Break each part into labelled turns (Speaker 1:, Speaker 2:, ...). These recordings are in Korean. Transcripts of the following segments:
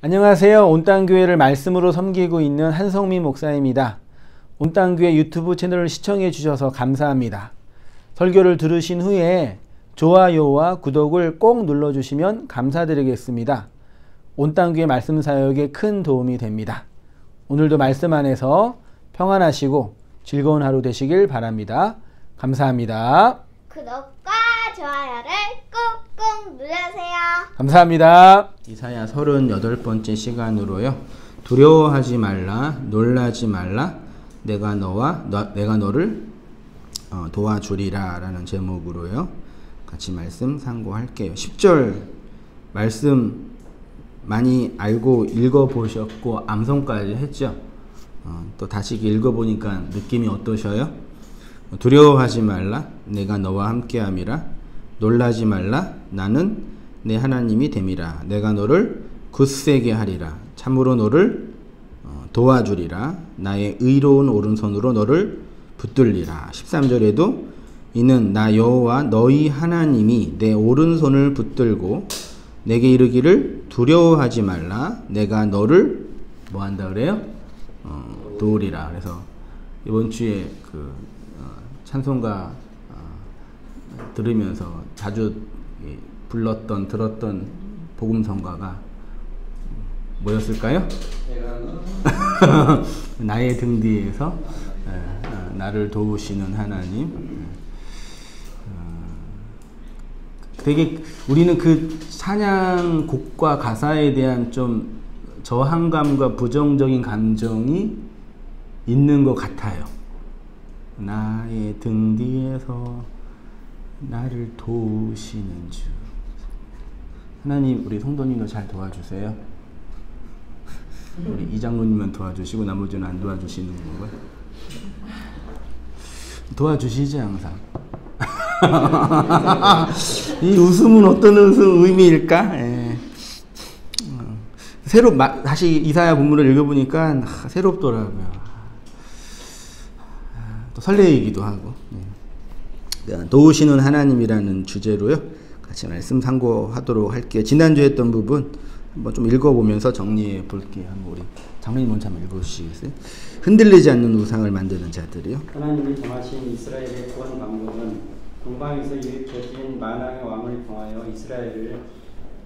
Speaker 1: 안녕하세요. 온땅교회를 말씀으로 섬기고 있는 한성민 목사입니다. 온땅교회 유튜브 채널을 시청해 주셔서 감사합니다. 설교를 들으신 후에 좋아요와 구독을 꼭 눌러주시면 감사드리겠습니다. 온땅교회 말씀 사역에 큰 도움이 됩니다. 오늘도 말씀 안에서 평안하시고 즐거운 하루 되시길 바랍니다. 감사합니다.
Speaker 2: 구독과 좋아요를 꾹꾹 눌러주세요.
Speaker 1: 감사합니다. 이사야 38번째 시간으로요. 두려워하지 말라, 놀라지 말라, 내가 너를 도와주리라 라는 제목으로요. 같이 말씀 상고할게요. 10절 말씀 많이 알고 읽어보셨고 암송까지 했죠. 또 다시 읽어보니까 느낌이 어떠셔요? 두려워하지 말라, 내가 너와 함께함이라. 놀라지 말라, 나는 내 하나님이 됨이라. 내가 너를 굳세게 하리라. 참으로 너를 도와주리라. 나의 의로운 오른손으로 너를 붙들리라. 13절에도 이는 나 여호와 너희 하나님이 내 오른손을 붙들고 내게 이르기를 두려워하지 말라. 내가 너를 뭐 한다 그래요? 도우리라. 그래서 이번 주에 찬송가 들으면서 자주 들었던 복음성가가 뭐였을까요? 나의 등 뒤에서 나를 도우시는 하나님. 되게 우리는 그 찬양곡과 가사에 대한 좀 저항감과 부정적인 감정이 있는 것 같아요. 나의 등 뒤에서 나를 도우시는 주. 하나님, 우리 성도님도 잘 도와주세요. 우리 이장로님만 도와주시고 나머지는 안 도와주시는 건가요? 도와주시지 항상. 이 웃음은 어떤 의미일까? 예. 다시 이사야 본문을 읽어보니까 새롭더라고요. 또 설레이기도 하고. 도우시는 하나님이라는 주제로요. 같이 말씀 상고하도록 할게요. 지난주에 했던 부분 한번 좀 읽어보면서 정리해 볼게요. 한번 우리 장로님 먼저 한번 읽어주시겠어요? 흔들리지 않는 우상을 만드는 자들이요.
Speaker 3: 하나님이 정하신 이스라엘의 구원 방법은 동방에서 일으켜진 만왕의 왕을 통하여 이스라엘을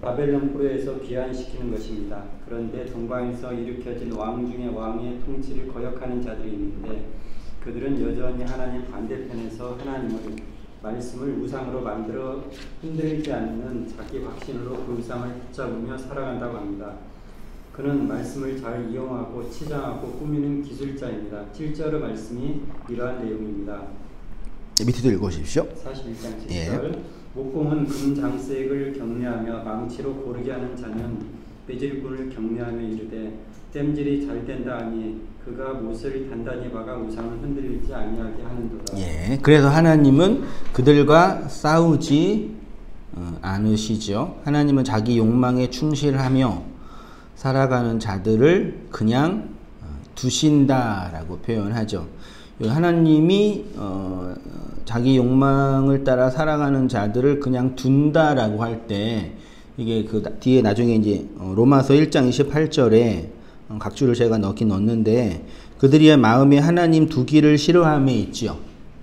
Speaker 3: 바벨론 포로에서 귀환시키는 것입니다. 그런데 동방에서 일으켜진 왕 중에 왕의 통치를 거역하는 자들이 있는데 그들은 여전히 하나님 반대편에서 하나님을 말씀을 우상으로 만들어 흔들리지 않는 자기 확신으로 그 우상을 붙잡으며 살아간다고 합니다. 그는 말씀을 잘 이용하고 치장하고 꾸미는 기술자입니다. 7절의 말씀이 이러한 내용입니다.
Speaker 1: 밑에도 읽어주십시오.
Speaker 3: 41장 7절.
Speaker 1: 예.
Speaker 3: 목공은 금장색을 경례하며 망치로 고르게 하는 자는 배질꾼을 경례하며 이르되 땜질이 잘 된다 하니 그가 못을 단단히 박아 우상을 흔들리지 아니하게 하는도다.
Speaker 1: 예, 그래서 하나님은 그들과 싸우지 않으시죠. 하나님은 자기 욕망에 충실하며 살아가는 자들을 그냥 두신다라고 표현하죠. 하나님이 자기 욕망을 따라 살아가는 자들을 그냥 둔다라고 할 때 이게 그 뒤에 나중에 이제 로마서 1장 28절에 각주를 제가 넣었는데 그들이 마음에 하나님 두기를 싫어함에 있지요.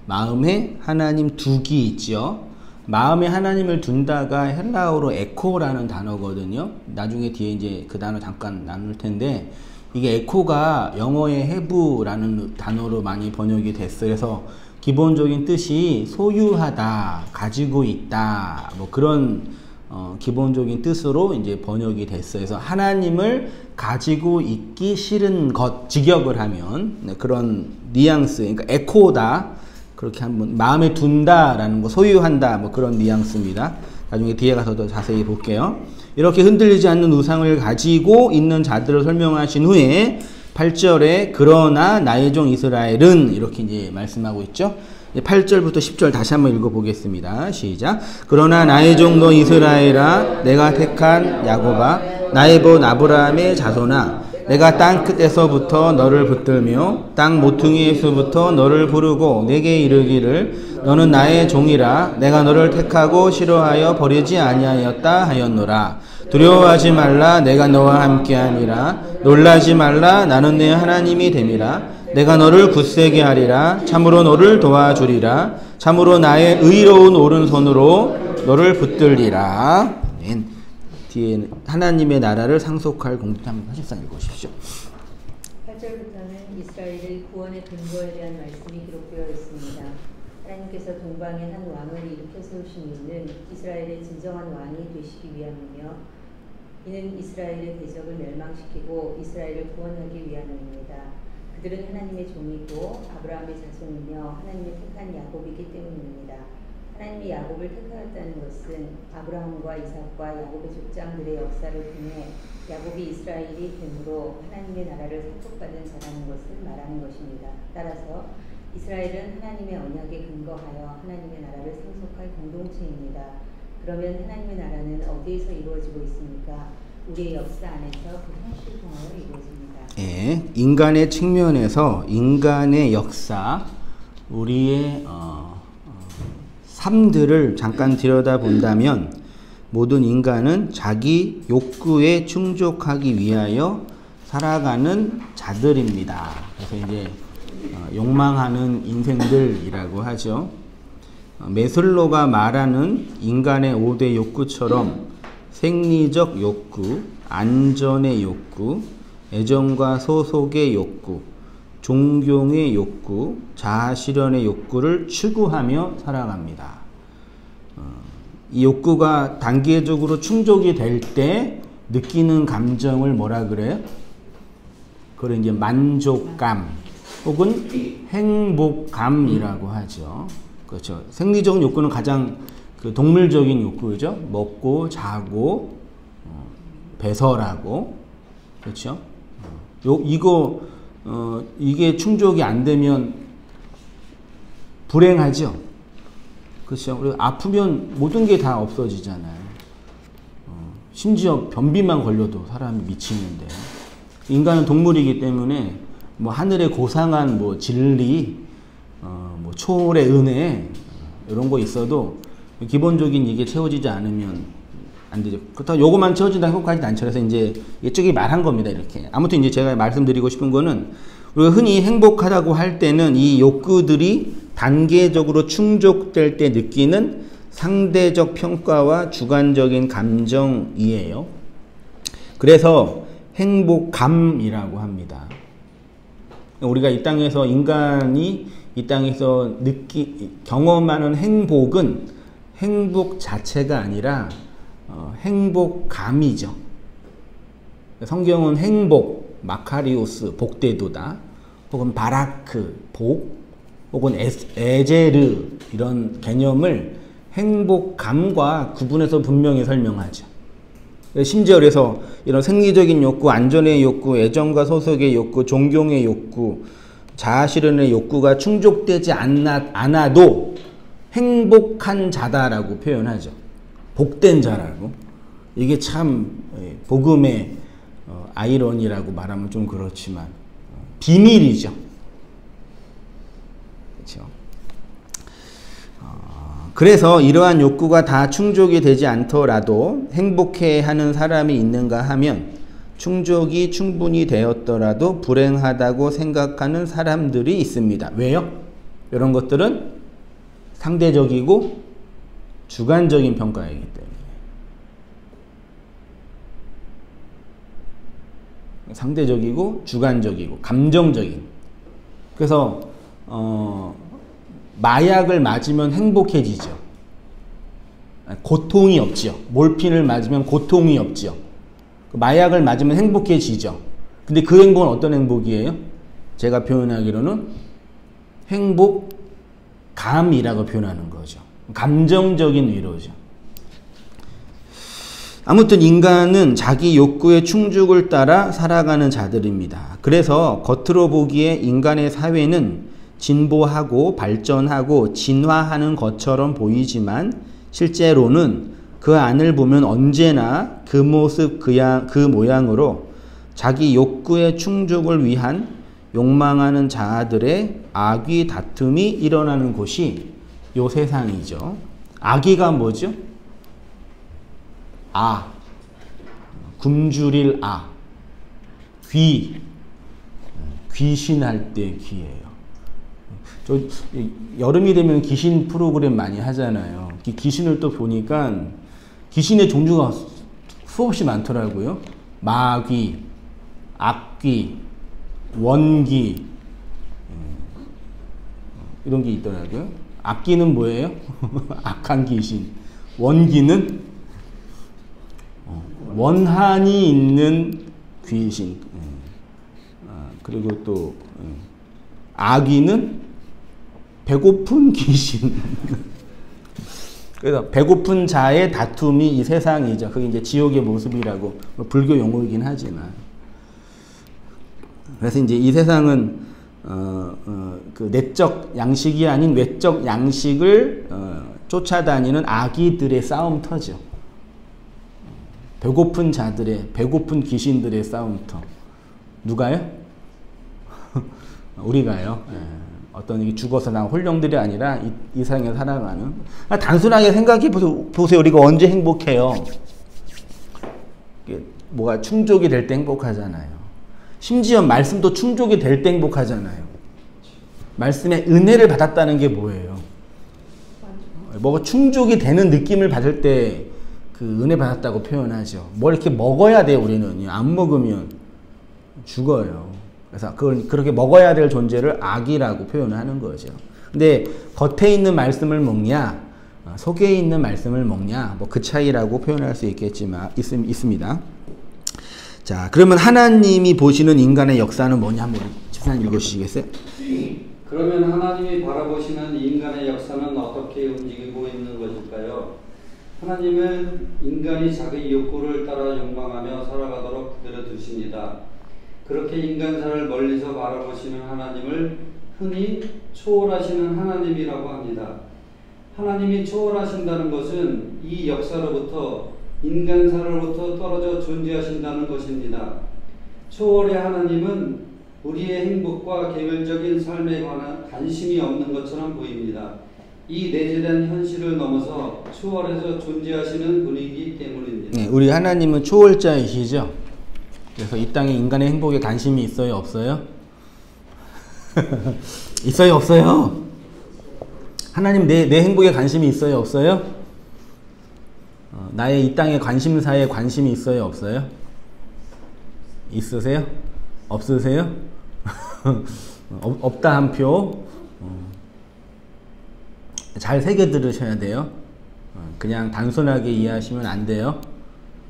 Speaker 1: 마음에 하나님 두기 있지요. 마음에 하나님을 둔다가 헬라어로 에코라는 단어거든요. 나중에 뒤에 이제 그 단어 잠깐 나눌 텐데 이게 에코가 영어의 have라는 단어로 많이 번역이 됐어요. 그래서 기본적인 뜻이 소유하다, 가지고 있다, 뭐 그런 기본적인 뜻으로 이제 번역이 됐어요. 그래서 하나님을 가지고 있기 싫은 것, 직역을 하면 그런 뉘앙스, 그러니까 에코다, 그렇게 한번 마음에 둔다라는 거, 소유한다, 뭐 그런 뉘앙스입니다. 나중에 뒤에 가서 더 자세히 볼게요. 이렇게 흔들리지 않는 우상을 가지고 있는 자들을 설명하신 후에 8절에 그러나 나의 종 이스라엘은 이렇게 이제 말씀하고 있죠. 8절부터 10절 다시 한번 읽어보겠습니다. 시작. 그러나 나의 종 너 이스라엘아, 내가 택한 야곱아, 나의 본 아브라함의 자손아, 내가 땅 끝에서부터 너를 붙들며 땅 모퉁이에서부터 너를 부르고 내게 이르기를 너는 나의 종이라. 내가 너를 택하고 싫어하여 버리지 아니하였다 하였노라. 두려워하지 말라 내가 너와 함께하니라. 놀라지 말라 나는 내 하나님이 됨이라. 내가 너를 굳세게 하리라. 참으로 너를 도와주리라. 참으로 나의 의로운 오른손으로 너를 붙들리라. 뒤에 하나님의 나라를 상속할 공부 한번 84 읽으십시오.
Speaker 4: 8절부터는 이스라엘의 구원의 근거에 대한 말씀이 기록되어 있습니다. 하나님께서 동방에 한 왕을 일으켜 세우신 이유는 이스라엘의 진정한 왕이 되시기 위함이며 이는 이스라엘의 대적을 멸망시키고 이스라엘을 구원하기 위함입니다. 그들은 하나님의 종이고 아브라함의 자손이며 하나님의 택한 야곱이기 때문입니다. 하나님이 야곱을 택하였다는 것은 아브라함과 이삭과 야곱의 족장들의 역사를 통해 야곱이 이스라엘이 됨으로 하나님의 나라를 상속받은 자라는 것을 말하는 것입니다. 따라서 이스라엘은 하나님의 언약에 근거하여 하나님의 나라를 상속할 공동체입니다. 그러면 하나님의 나라는 어디에서 이루어지고 있습니까? 우리의 역사 안에서 그 현실을 통하여 이루어집니다.
Speaker 1: 예, 인간의 측면에서 인간의 역사, 우리의 삶들을 잠깐 들여다본다면 모든 인간은 자기 욕구에 충족하기 위하여 살아가는 자들입니다. 그래서 이제 욕망하는 인생들이라고 하죠. 메슬로가 말하는 인간의 5대 욕구처럼 생리적 욕구, 안전의 욕구, 애정과 소속의 욕구, 존경의 욕구, 자아실현의 욕구를 추구하며 살아갑니다. 이 욕구가 단계적으로 충족이 될 때 느끼는 감정을 뭐라 그래요? 그걸 이제 만족감 혹은 행복감이라고 하죠. 그렇죠. 생리적인 욕구는 가장 그 동물적인 욕구죠. 먹고 자고 배설하고, 그렇죠. 이게 충족이 안 되면 불행하죠. 그렇죠. 그리고 아프면 모든 게 다 없어지잖아요. 심지어 변비만 걸려도 사람이 미치는데, 인간은 동물이기 때문에 뭐 하늘의 고상한 뭐 진리, 뭐 초월의 은혜 이런 거 있어도 기본적인 이게 채워지지 않으면 안 되죠. 그렇다고 요거만 채워진다 행복하지 않죠. 그래서 이제 이쪽이 말한 겁니다. 이렇게. 아무튼 이제 제가 말씀드리고 싶은 거는 우리가 흔히 행복하다고 할 때는 이 욕구들이 단계적으로 충족될 때 느끼는 상대적 평가와 주관적인 감정이에요. 그래서 행복감이라고 합니다. 우리가 이 땅에서 인간이 이 땅에서 경험하는 행복은 행복 자체가 아니라 행복감이죠. 성경은 행복, 마카리오스, 복되도다, 혹은 바라크, 복, 혹은 에제르 이런 개념을 행복감과 구분해서 분명히 설명하죠. 심지어 그래서 이런 생리적인 욕구, 안전의 욕구, 애정과 소속의 욕구, 존경의 욕구, 자아실현의 욕구가 충족되지 않아도 행복한 자다라고 표현하죠. 복된 자라고. 이게 참 복음의 아이러니라고 말하면 좀 그렇지만 비밀이죠. 그렇죠. 그래서 이러한 욕구가 다 충족이 되지 않더라도 행복해하는 사람이 있는가 하면 충족이 충분히 되었더라도 불행하다고 생각하는 사람들이 있습니다. 왜요? 이런 것들은 상대적이고 주관적인 평가이기 때문에. 상대적이고 주관적이고 감정적인. 그래서 마약을 맞으면 행복해지죠. 고통이 없죠. 몰핀을 맞으면 고통이 없죠. 마약을 맞으면 행복해지죠. 근데 그 행복은 어떤 행복이에요? 제가 표현하기로는 행복감이라고 표현하는 거죠. 감정적인 위로죠. 아무튼 인간은 자기 욕구의 충족을 따라 살아가는 자들입니다. 그래서 겉으로 보기에 인간의 사회는 진보하고 발전하고 진화하는 것처럼 보이지만 실제로는 그 안을 보면 언제나 그 모습 그 모양으로 자기 욕구의 충족을 위한 욕망하는 자아들의 악의 다툼이 일어나는 곳이 요 세상이죠. 악의가 뭐죠? 굶주릴 아, 귀신할 때 귀예요. 저 여름이 되면 귀신 프로그램 많이 하잖아요. 귀신을 또 보니까 귀신의 종류가 수없이 많더라고요. 마귀, 악귀, 원귀 이런 게 있더라고요. 악귀는 뭐예요? 악한 귀신. 원귀는 원한이 있는 귀신. 그리고 또 악귀는 배고픈 귀신. 그래서 배고픈 자의 다툼이 이 세상이죠. 그게 이제 지옥의 모습이라고 불교 용어이긴 하지만. 그래서 이제 이 세상은 그 내적 양식이 아닌 외적 양식을 쫓아다니는 악귀들의 싸움터죠. 배고픈 자들의, 배고픈 귀신들의 싸움터. 누가요? 우리가요. 어떤 죽어서 나온 홀령들이 아니라 이 세상에 살아가는. 단순하게 생각해 보세요. 우리가 언제 행복해요? 뭐가 충족이 될 때 행복하잖아요. 심지어 말씀도 충족이 될 때 행복하잖아요. 말씀의 은혜를 받았다는 게 뭐예요? 뭐가 충족이 되는 느낌을 받을 때 그 은혜 받았다고 표현하죠. 뭘 이렇게 먹어야 돼요, 우리는. 안 먹으면 죽어요. 그래서 그걸 그렇게 먹어야 될 존재를 악이라고 표현을 하는 거죠. 근데 겉에 있는 말씀을 먹냐, 속에 있는 말씀을 먹냐, 뭐 그 차이라고 표현할 수 있겠지만, 있습니다. 자, 그러면 하나님이 보시는 인간의 역사는 뭐냐? 한번 집사님 읽어주시겠어요?
Speaker 3: 그러면 하나님이 바라보시는 인간의 역사는 어떻게 움직이고 있는 것일까요? 하나님은 인간이 자기 욕구를 따라 욕망하며 살아가도록 그대로 두십니다. 그렇게 인간사를 멀리서 바라보시는 하나님을 흔히 초월하시는 하나님이라고 합니다. 하나님이 초월하신다는 것은 이 역사로부터 인간사로부터 떨어져 존재하신다는 것입니다. 초월의 하나님은 우리의 행복과 개별적인 삶에 관한 관심이 없는 것처럼 보입니다. 이 내재된 현실을 넘어서 초월해서 존재하시는 분이기 때문입니다.
Speaker 1: 네, 우리 하나님은 초월자이시죠. 그래서 이 땅에 인간의 행복에 관심이 있어요, 없어요? 있어요, 없어요? 하나님 내 행복에 관심이 있어요, 없어요? 나의 이 땅의 관심사에 관심이 있어요, 없어요? 있으세요? 없으세요? 없다 한 표. 잘 새겨 들으셔야 돼요. 그냥 단순하게 이해하시면 안 돼요.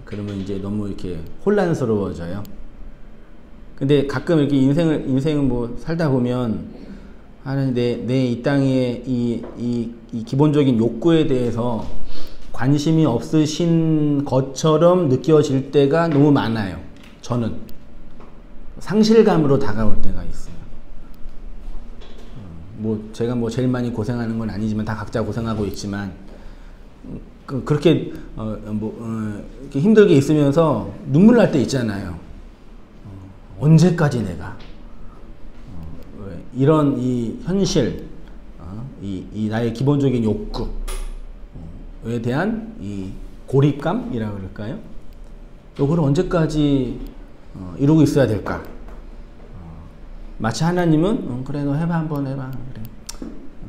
Speaker 1: 그러면 이제 너무 이렇게 혼란스러워져요. 근데 가끔 이렇게 인생을 뭐 살다 보면 내 이 땅의 이 기본적인 욕구에 대해서 관심이 없으신 것처럼 느껴질 때가 너무 많아요. 저는 상실감으로 다가올 때가 있어요. 뭐 제가 뭐 제일 많이 고생하는 건 아니지만 다 각자 고생하고 있지만 그렇게 이렇게 힘들게 있으면서 눈물 날 때 있잖아요. 언제까지 내가 이런 이 현실, 이 나의 기본적인 욕구에 대한 이 고립감이라고 그럴까요? 이걸 언제까지 이루고 있어야 될까? 마치 하나님은 그래 너 해봐 한번 해봐 그래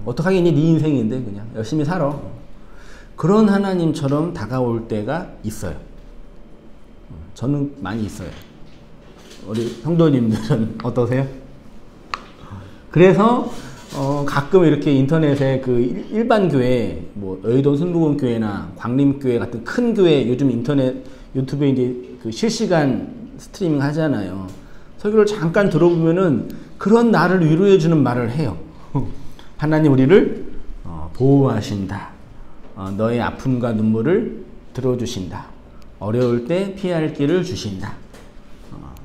Speaker 1: 어떡하겠니 네 인생인데 그냥 열심히 살아. 그런 하나님처럼 다가올 때가 있어요. 저는 많이 있어요. 우리 성도님들은 어떠세요? 그래서 가끔 이렇게 인터넷에 그 일반 교회, 뭐 여의도 순복음교회나 광림교회 같은 큰 교회 요즘 인터넷 유튜브에 이제 그 실시간 스트리밍 하잖아요. 설교를 잠깐 들어보면은 그런 나를 위로해주는 말을 해요. 하나님 우리를 보호하신다. 너의 아픔과 눈물을 들어주신다. 어려울 때 피할 길을 주신다.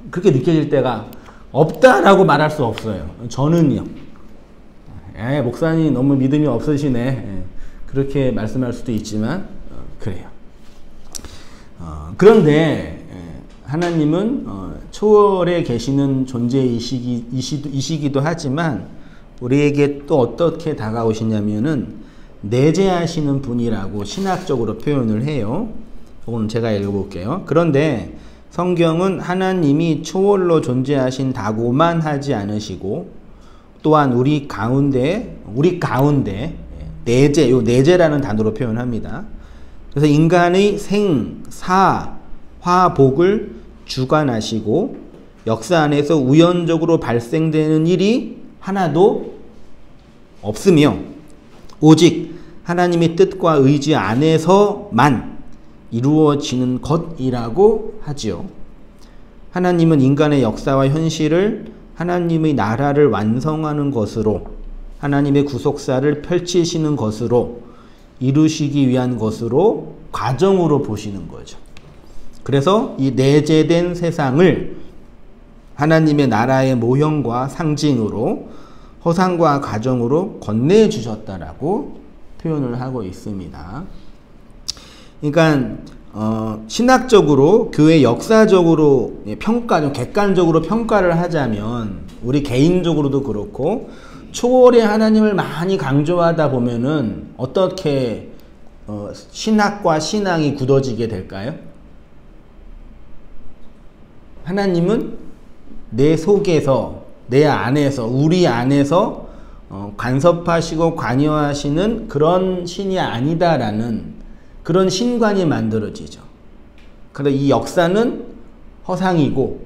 Speaker 1: 그렇게 느껴질 때가 없다라고 말할 수 없어요. 저는요. 목사님 너무 믿음이 없으시네. 그렇게 말씀할 수도 있지만 그래요. 그런데 하나님은 초월에 계시는 존재이시기도 하지만 우리에게 또 어떻게 다가오시냐면은 내재하시는 분이라고 신학적으로 표현을 해요. 오늘 제가 읽어볼게요. 그런데 성경은 하나님이 초월로 존재하신다고만 하지 않으시고 또한 우리 가운데 내재, 요 내재라는 단어로 표현합니다. 그래서 인간의 생, 사, 화, 복을 주관하시고 역사 안에서 우연적으로 발생되는 일이 하나도 없으며 오직 하나님의 뜻과 의지 안에서만 이루어지는 것이라고 하지요. 하나님은 인간의 역사와 현실을 하나님의 나라를 완성하는 것으로, 하나님의 구속사를 펼치시는 것으로, 이루시기 위한 것으로, 과정으로 보시는 거죠. 그래서 이 내재된 세상을 하나님의 나라의 모형과 상징으로, 허상과 과정으로 건네주셨다라고 표현을 하고 있습니다. 그러니까 신학적으로, 교회 역사적으로 평가, 객관적으로 평가를 하자면 우리 개인적으로도 그렇고 초월의 하나님을 많이 강조하다 보면은 어떻게 신학과 신앙이 굳어지게 될까요? 하나님은 내 속에서, 내 안에서, 우리 안에서 간섭하시고 관여하시는 그런 신이 아니다라는 그런 신관이 만들어지죠. 그래서 이 역사는 허상이고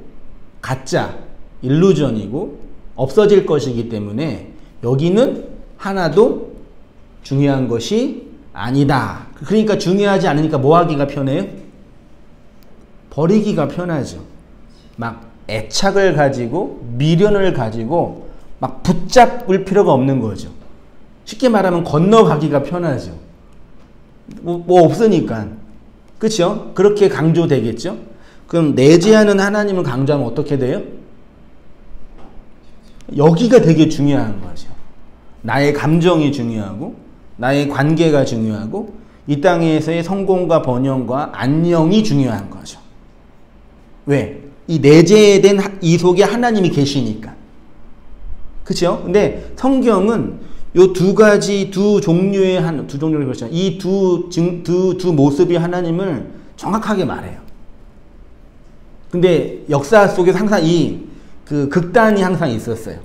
Speaker 1: 가짜, 일루전이고 없어질 것이기 때문에 여기는 하나도 중요한 것이 아니다. 그러니까 중요하지 않으니까 뭐 하기가 편해요? 버리기가 편하죠. 막 애착을 가지고 미련을 가지고 막 붙잡을 필요가 없는 거죠. 쉽게 말하면 건너가기가 편하죠. 뭐 없으니까. 그렇죠? 그렇게 강조되겠죠? 그럼 내재하는 하나님을 강조하면 어떻게 돼요? 여기가 되게 중요한 거죠. 나의 감정이 중요하고 나의 관계가 중요하고 이 땅에서의 성공과 번영과 안녕이 중요한 거죠. 왜? 이 내재된 이 속에 하나님이 계시니까. 그렇죠? 근데 성경은 요 두 가지, 두 종류의 두 종류를 그렇죠. 이 두 모습이 하나님을 정확하게 말해요. 근데 역사 속에서 항상 그 극단이 항상 있었어요.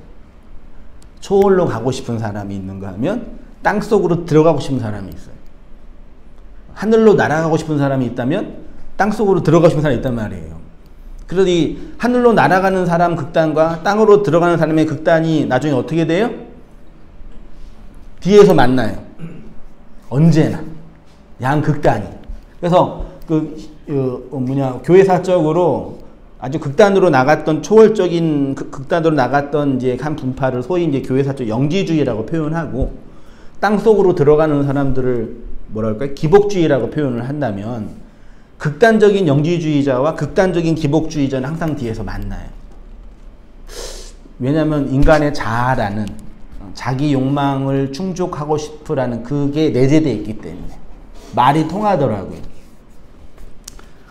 Speaker 1: 초월로 가고 싶은 사람이 있는가 하면 땅 속으로 들어가고 싶은 사람이 있어요. 하늘로 날아가고 싶은 사람이 있다면 땅 속으로 들어가고 싶은 사람이 있단 말이에요. 그래서 이 하늘로 날아가는 사람 극단과 땅으로 들어가는 사람의 극단이 나중에 어떻게 돼요? 뒤에서 만나요. 언제나. 양극단이. 그래서 교회사적으로 아주 극단으로 나갔던 초월적인 극단으로 나갔던 이제 한 분파를 소위 이제 교회사적 영지주의라고 표현하고 땅 속으로 들어가는 사람들을 뭐랄까 기복주의라고 표현을 한다면 극단적인 영지주의자와 극단적인 기복주의자는 항상 뒤에서 만나요. 왜냐하면 인간의 자아라는 자기 욕망을 충족하고 싶으라는 그게 내재되어 있기 때문에 말이 통하더라고요.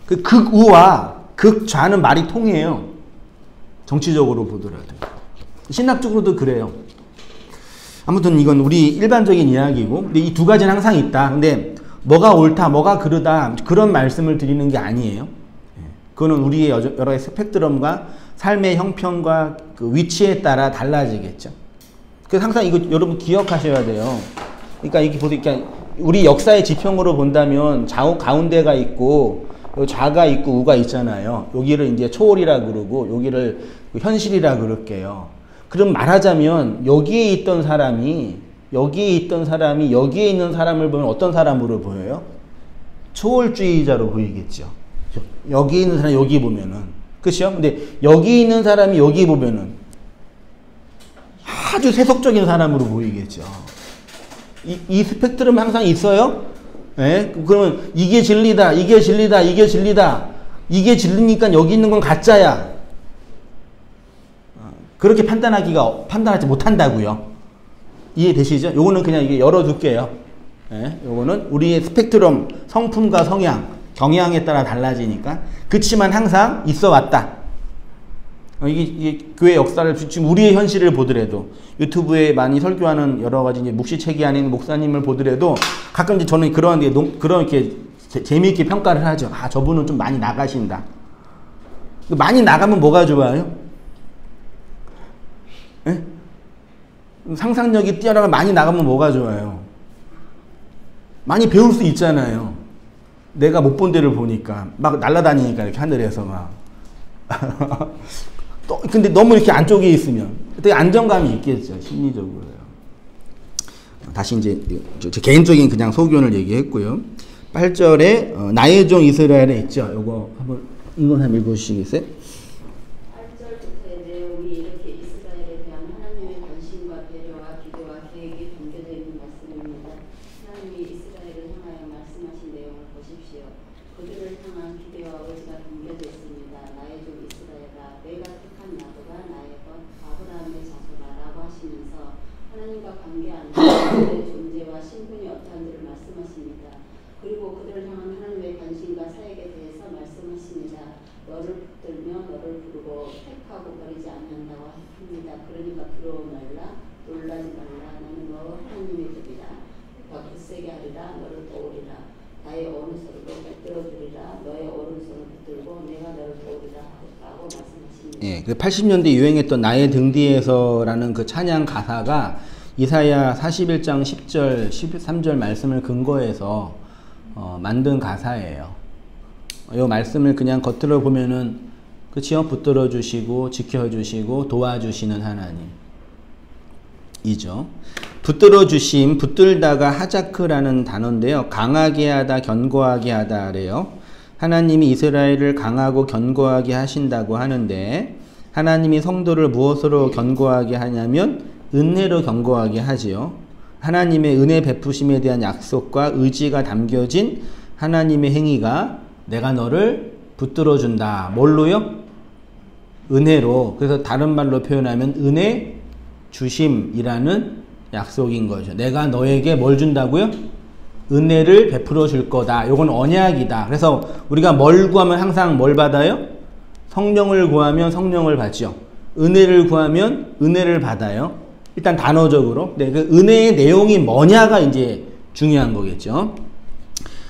Speaker 1: 그 극우와 극좌는 말이 통해요. 정치적으로 보더라도. 신학적으로도 그래요. 아무튼 이건 우리 일반적인 이야기고, 근데 이 두 가지는 항상 있다. 근데 뭐가 옳다, 뭐가 그르다 그런 말씀을 드리는 게 아니에요. 그거는 우리의 여러 가지 스펙트럼과 삶의 형편과 그 위치에 따라 달라지겠죠. 그래서 항상 이거 여러분 기억하셔야 돼요. 그러니까 이게 보세요. 그러니까 우리 역사의 지평으로 본다면 좌우 가운데가 있고 좌가 있고 우가 있잖아요. 여기를 이제 초월이라 그러고 여기를 현실이라 그럴게요. 그럼 말하자면 여기에 있던 사람이 여기에 있는 사람을 보면 어떤 사람으로 보여요? 초월주의자로 보이겠죠. 여기 있는 사람이 여기 보면은, 그렇죠? 근데 여기 있는 사람이 여기 보면은 아주 세속적인 사람으로 보이겠죠. 이 스펙트럼 항상 있어요. 네? 그러면 이게 진리다, 이게 진리다, 이게 진리다. 이게 진리니까 여기 있는 건 가짜야. 그렇게 판단하지 못한다고요. 이해되시죠? 요거는 그냥 이게 열어둘게요. 네? 요거는 우리의 스펙트럼, 성품과 성향, 경향에 따라 달라지니까. 그치만 항상 있어 왔다. 이게 교회 역사를, 지금 우리의 현실을 보더라도, 유튜브에 많이 설교하는 여러 가지 이제 묵시체계 안에 있는 목사님을 보더라도, 가끔 이제 저는 그런 이렇게 재미있게 평가를 하죠. 아, 저분은 좀 많이 나가신다. 많이 나가면 뭐가 좋아요? 예? 상상력이 뛰어나가 많이 나가면 뭐가 좋아요? 많이 배울 수 있잖아요. 내가 못 본 데를 보니까 막 날아다니니까 이렇게 하늘에서 막 또 근데 너무 이렇게 안쪽에 있으면 되게 안정감이 있겠죠, 심리적으로요. 다시 이제 제 개인적인 그냥 소견을 얘기했고요. 8절에 나의 종 이스라엘에 있죠. 요거 한번 이건 한번 읽어주시겠어요?
Speaker 5: 8절부터의 내용이 이렇게 이스라엘에 대한 하나님의 관심과 배려와 기도와 계획이 담겨져 있는 말씀입니다. 하나님이 이스라엘을 향하여 말씀하신 내용을 보십시오. 그들을 향한 기대와 의지가 담겨져 있습니다. 나의 종 이스라엘아, 내가 택한 나도가 나의 것 아브라함의 자손아라고 하시면서 하나님과 관계하는 그들의 존재와 신분이 어떠한지를 말씀하십니다. 그리고 그들을 향한 하나님의 관심과 사역에 대해서 말씀하십니다. 너를 붙들며 너를 부르고 택하고 버리지 않는다고 합니다. 그러니까 두려워 말라, 놀라지 말라. 나는 너 하나님의 종이라. 더 굳세게 하리라. 너를 도우리라. 나의 오른손으로 붙들어 주리라. 너의 오른손을 붙들고 내가 너를 도우리라 라고 말씀하십니다.
Speaker 1: 예, 80년대 유행했던 나의 등 뒤에서라는 그 찬양 가사가 이사야 41장 10절, 13절 말씀을 근거해서 만든 가사예요. 이 말씀을 그냥 겉으로 보면은 그치요? 붙들어 주시고 지켜주시고 도와주시는 하나님이죠. 붙들어 주심, 붙들다가 하자크라는 단어인데요. 강하게 하다, 견고하게 하다래요. 하나님이 이스라엘을 강하고 견고하게 하신다고 하는데 하나님이 성도를 무엇으로 견고하게 하냐면 은혜로 견고하게 하지요. 하나님의 은혜 베푸심에 대한 약속과 의지가 담겨진 하나님의 행위가 내가 너를 붙들어 준다. 뭘로요? 은혜로. 그래서 다른 말로 표현하면 은혜 주심이라는 약속인 거죠. 내가 너에게 뭘 준다고요? 은혜를 베풀어 줄 거다. 요건 언약이다. 그래서 우리가 뭘 구하면 항상 뭘 받아요? 성령을 구하면 성령을 받죠. 은혜를 구하면 은혜를 받아요. 일단 단어적으로. 네, 그 은혜의 내용이 뭐냐가 이제 중요한 거겠죠.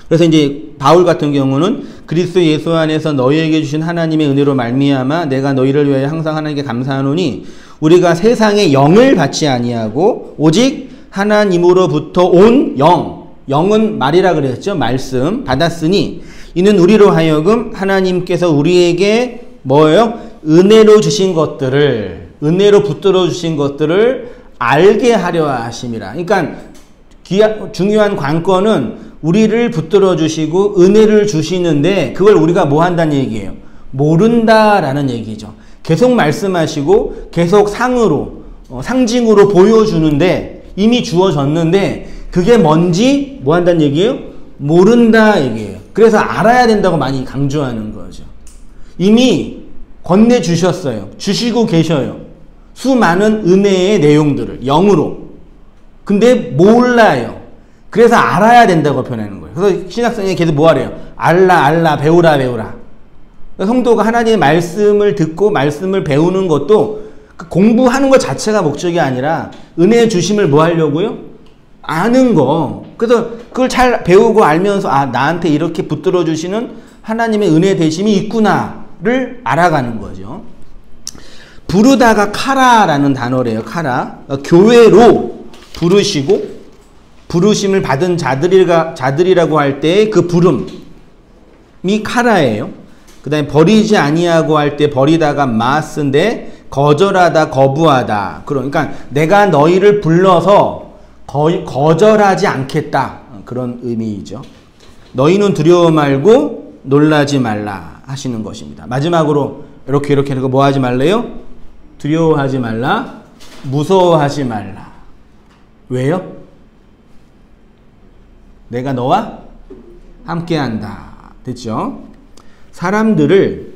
Speaker 1: 그래서 이제 바울 같은 경우는 그리스도 예수 안에서 너희에게 주신 하나님의 은혜로 말미암아 내가 너희를 위하여 항상 하나님께 감사하노니 우리가 세상의 영을 받지 아니하고 오직 하나님으로부터 온 영은 말이라 그랬죠. 말씀 받았으니 이는 우리로 하여금 하나님께서 우리에게 뭐예요? 은혜로 주신 것들을, 은혜로 붙들어 주신 것들을 알게 하려 하심이라. 그러니까 중요한 관건은 우리를 붙들어 주시고 은혜를 주시는데 그걸 우리가 뭐 한다는 얘기예요? 모른다라는 얘기죠. 계속 말씀하시고 계속 상징으로 보여주는데 이미 주어졌는데 그게 뭔지 뭐 한다는 얘기예요? 모른다 얘기예요. 그래서 알아야 된다고 많이 강조하는 거죠. 이미 건네주셨어요. 주시고 계셔요. 수많은 은혜의 내용들을 영으로. 근데 몰라요. 그래서 알아야 된다고 표현하는 거예요. 그래서 신학생이 계속 뭐 하래요? 알라, 배우라. 성도가 하나님의 말씀을 듣고 말씀을 배우는 것도 공부하는 것 자체가 목적이 아니라 은혜의 주심을 뭐 하려고요? 아는 거. 그래서 그걸 잘 배우고 알면서 나한테 이렇게 붙들어 주시는 하나님의 은혜 대심이 있구나를 알아가는 거죠. 부르다가 카라라는 단어래요. 카라. 교회로 부르시고 부르심을 받은 자들이라고 할 때 그 부름이 카라예요. 그 다음에 버리지 아니하고 할 때 버리다가 마스인데 거절하다, 거부하다. 그러니까 내가 너희를 불러서 거절하지 않겠다. 그런 의미이죠. 너희는 두려워 말고 놀라지 말라 하시는 것입니다. 마지막으로 이렇게 뭐 하지 말래요? 두려워하지 말라, 무서워하지 말라. 왜요? 내가 너와 함께한다. 됐죠? 사람들을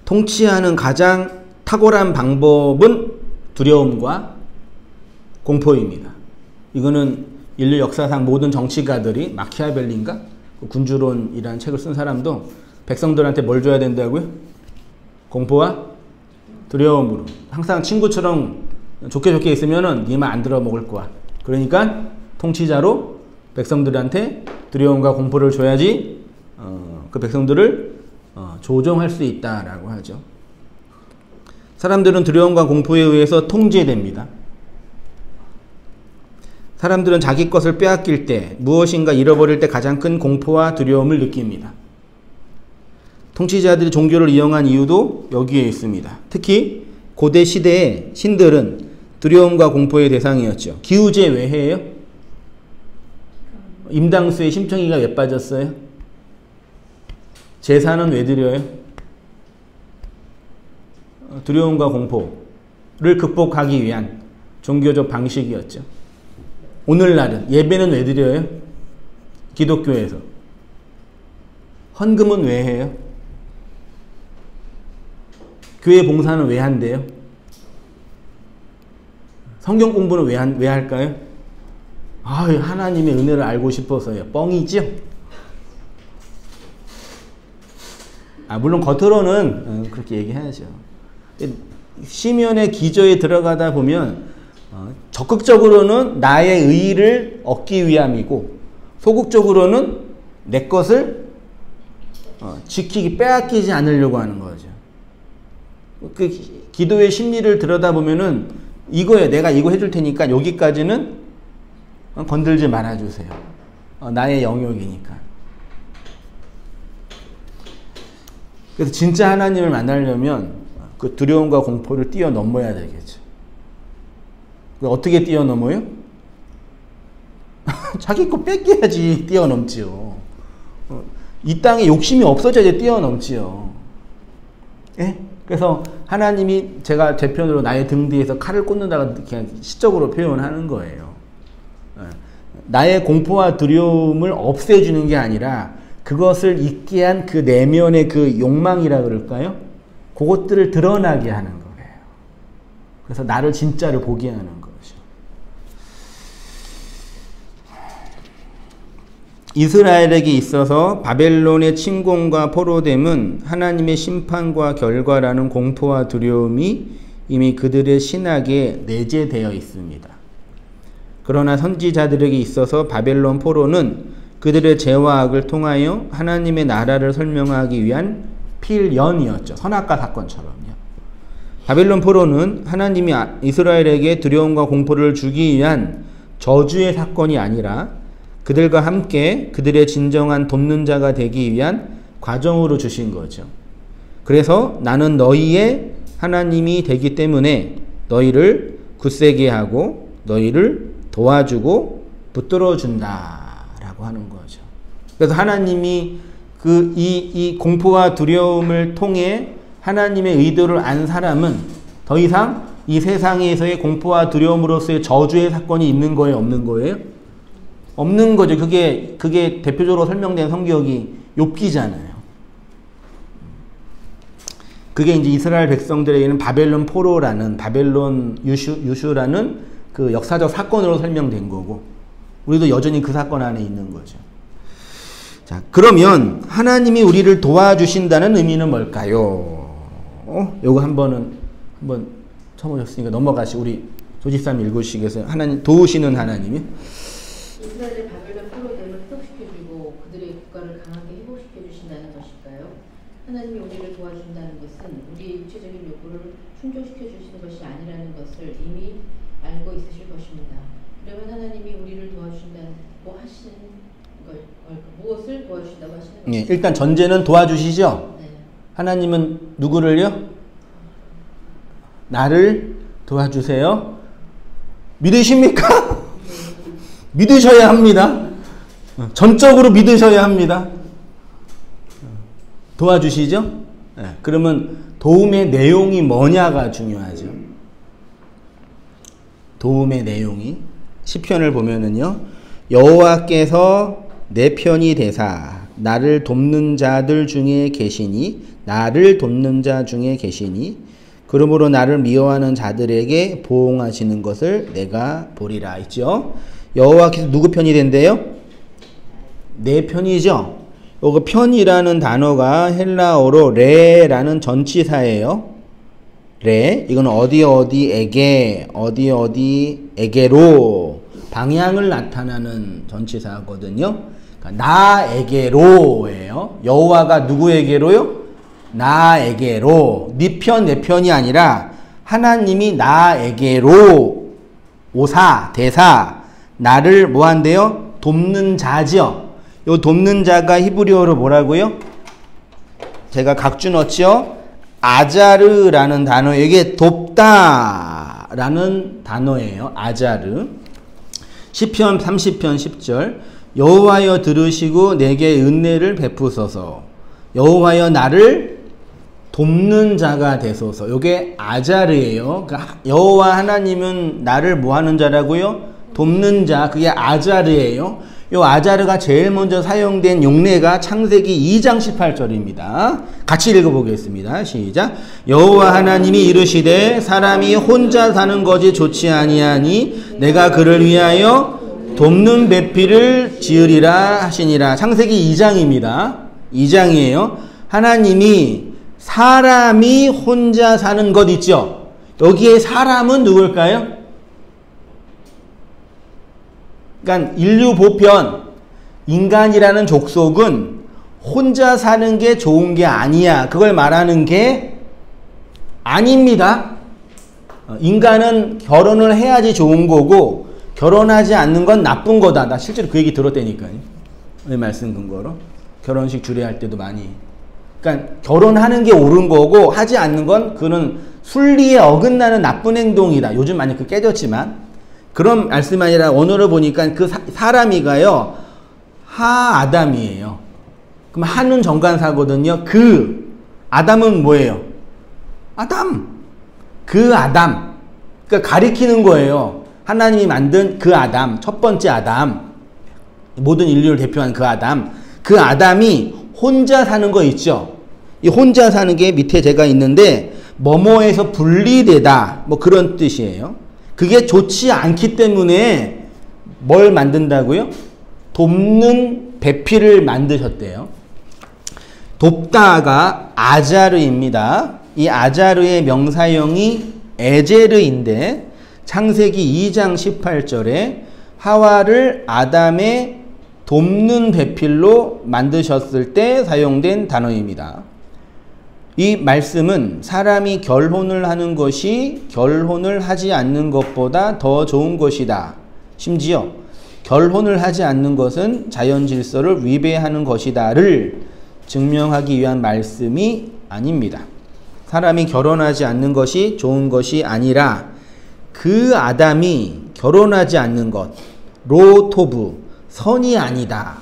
Speaker 1: 통치하는 가장 탁월한 방법은 두려움과 공포입니다. 이거는 인류 역사상 모든 정치가들이 마키아벨리인가? 군주론이라는 책을 쓴 사람도 백성들한테 뭘 줘야 된다고요? 공포와 두려움으로. 항상 친구처럼 좋게 있으면은 네 말 안 들어 먹을 거야. 그러니까 통치자로 백성들한테 두려움과 공포를 줘야지 그 백성들을 조종할 수 있다라고 하죠. 사람들은 두려움과 공포에 의해서 통제됩니다. 사람들은 자기 것을 빼앗길 때, 무엇인가 잃어버릴 때 가장 큰 공포와 두려움을 느낍니다. 통치자들이 종교를 이용한 이유도 여기에 있습니다. 특히 고대 시대의 신들은 두려움과 공포의 대상이었죠. 기우제 왜 해요? 임당수의 심청이가 왜 빠졌어요? 제사는 왜 드려요? 두려움과 공포를 극복하기 위한 종교적 방식이었죠. 오늘날은 예배는 왜 드려요? 기독교에서. 헌금은 왜 해요? 교회 봉사는 왜 한대요? 성경 공부는 왜 할까요? 하나님의 은혜를 알고 싶어서요. 뻥이죠? 물론 겉으로는 그렇게 얘기해야죠. 시면의 기저에 들어가다 보면 적극적으로는 나의 의의를 얻기 위함이고 소극적으로는 내 것을 지키기 빼앗기지 않으려고 하는 거죠. 그 기도의 심리를 들여다보면은 이거예요. 내가 이거 해줄 테니까 여기까지는 건들지 말아주세요. 나의 영역이니까. 그래서 진짜 하나님을 만나려면 그 두려움과 공포를 뛰어넘어야 되겠죠. 어떻게 뛰어넘어요? 자기 거 뺏겨야지 뛰어넘지요. 이 땅에 욕심이 없어져야 뛰어넘지요. 예? 그래서 하나님이 제가 제 편으로 나의 등 뒤에서 칼을 꽂는다고 그냥 시적으로 표현하는 거예요. 나의 공포와 두려움을 없애주는 게 아니라 그것을 있게 한 그 내면의 그 욕망이라 그럴까요? 그것들을 드러나게 하는 거예요. 그래서 나를 진짜를 보게 하는 거죠. 이스라엘에게 있어서 바벨론의 침공과 포로됨은 하나님의 심판과 결과라는 공포와 두려움이 이미 그들의 신학에 내재되어 있습니다. 그러나 선지자들에게 있어서 바벨론 포로는 그들의 죄와 악을 통하여 하나님의 나라를 설명하기 위한 필연이었죠. 선악과 사건처럼요. 바벨론 포로는 하나님이 이스라엘에게 두려움과 공포를 주기 위한 저주의 사건이 아니라 그들과 함께 그들의 진정한 돕는 자가 되기 위한 과정으로 주신 거죠. 그래서 나는 너희의 하나님이 되기 때문에 너희를 굳세게 하고 너희를 도와주고 붙들어준다라고 하는 거죠. 그래서 하나님이 이 공포와 두려움을 통해 하나님의 의도를 안 사람은 더 이상 이 세상에서의 공포와 두려움으로서의 저주의 사건이 있는 거예요? 없는 거예요? 없는 거죠. 그게 대표적으로 설명된 성경이 욥기잖아요. 그게 이제 이스라엘 백성들에게는 바벨론 포로라는 바벨론 유슈라는 그 역사적 사건으로 설명된 거고 우리도 여전히 그 사건 안에 있는 거죠. 자, 그러면 하나님이 우리를 도와주신다는 의미는 뭘까요? 요거 한번 쳐보셨으니까 넘어가시고 우리 조집사님 읽으시겠어요? 하나님 도우시는 하나님이
Speaker 4: 이스라엘의 바벨론 포로됨을 회복시켜주고 그들의 국가를 강하게 회복시켜주신다는 것일까요? 하나님이 우리를 도와준다는 것은 우리의 육체적인 욕구를 충족시켜주시는 것이 아니라는 것을 이미 알고 있으실 것입니다. 그러면 하나님이 우리를 도와주신다고 하시는 걸 무엇을 도와주신다고 하시는 것입니다.
Speaker 1: 예, 일단 전제는 도와주시죠? 네. 하나님은 누구를요? 나를 도와주세요. 믿으십니까? 믿으셔야 합니다. 전적으로 믿으셔야 합니다. 도와주시죠? 네, 그러면 도움의 내용이 뭐냐가 중요하죠. 도움의 내용이 시편을 보면은요. 여호와께서 내 편이 되사 나를 돕는 자들 중에 계시니 그러므로 나를 미워하는 자들에게 보응하시는 것을 내가 보리라 있죠. 여호와께서 누구 편이 된대요? 내 편이죠. 요거 편이라는 단어가 헬라어로 레라는 전치사예요. 레, 이건 어디에게로 방향을 나타나는 전치사거든요. 그러니까 나에게로예요. 여호와가 누구에게로요? 나에게로, 네 편, 내 편이 아니라 하나님이 나에게로 오사, 대사, 나를 뭐 한대요? 돕는 자죠. 요 돕는 자가 히브리어로 뭐라고요? 제가 각주 넣었죠? 아자르라는 단어, 이게 돕다라는 단어예요. 아자르. 시편 30편 10절. 여호와여 들으시고 내게 은혜를 베푸소서. 여호와여 나를 돕는 자가 되소서. 요게 아자르예요. 그러니까 여호와 하나님은 나를 뭐 하는 자라고요? 돕는 자. 그게 아자르예요. 요 아자르가 제일 먼저 사용된 용례가 창세기 2장 18절입니다. 같이 읽어보겠습니다. 시작. 여호와 하나님이 이르시되 사람이 혼자 사는 것이 좋지 아니하니 내가 그를 위하여 돕는 배필을 지으리라 하시니라. 창세기 2장입니다. 2장이에요. 하나님이 사람이 혼자 사는 것 있죠. 여기에 사람은 누굴까요? 그러니까 인류 보편, 인간이라는 족속은 혼자 사는 게 좋은 게 아니야. 그걸 말하는 게 아닙니다. 인간은 결혼을 해야지 좋은 거고 결혼하지 않는 건 나쁜 거다. 나 실제로 그 얘기 들었다니까요. 왜 말씀 근거로? 결혼식 주례할 때도 많이. 그러니까 결혼하는 게 옳은 거고 하지 않는 건 그는 순리에 어긋나는 나쁜 행동이다. 요즘 많이 그 깨졌지만 그런 말씀이 아니라 원어를 보니까 그 사람이가요 하아담이에요. 그럼 하는 정관사거든요. 그 아담은 뭐예요? 아담. 그 아담. 그러니까 가리키는 거예요. 하나님이 만든 그 아담, 첫 번째 아담, 모든 인류를 대표한 그 아담. 그 아담이 혼자 사는 거 있죠. 이 혼자 사는 게 밑에 제가 있는데 뭐뭐에서 분리되다 뭐 그런 뜻이에요. 그게 좋지 않기 때문에 뭘 만든다고요? 돕는 배필을 만드셨대요. 돕다가 아자르입니다. 이 아자르의 명사형이 에제르인데 창세기 2장 18절에 하와를 아담의 돕는 배필로 만드셨을 때 사용된 단어입니다. 이 말씀은 사람이 결혼을 하는 것이 결혼을 하지 않는 것보다 더 좋은 것이다. 심지어 결혼을 하지 않는 것은 자연 질서를 위배하는 것이다를 증명하기 위한 말씀이 아닙니다. 사람이 결혼하지 않는 것이 좋은 것이 아니라 그 아담이 결혼하지 않는 것, 로토브, 선이 아니다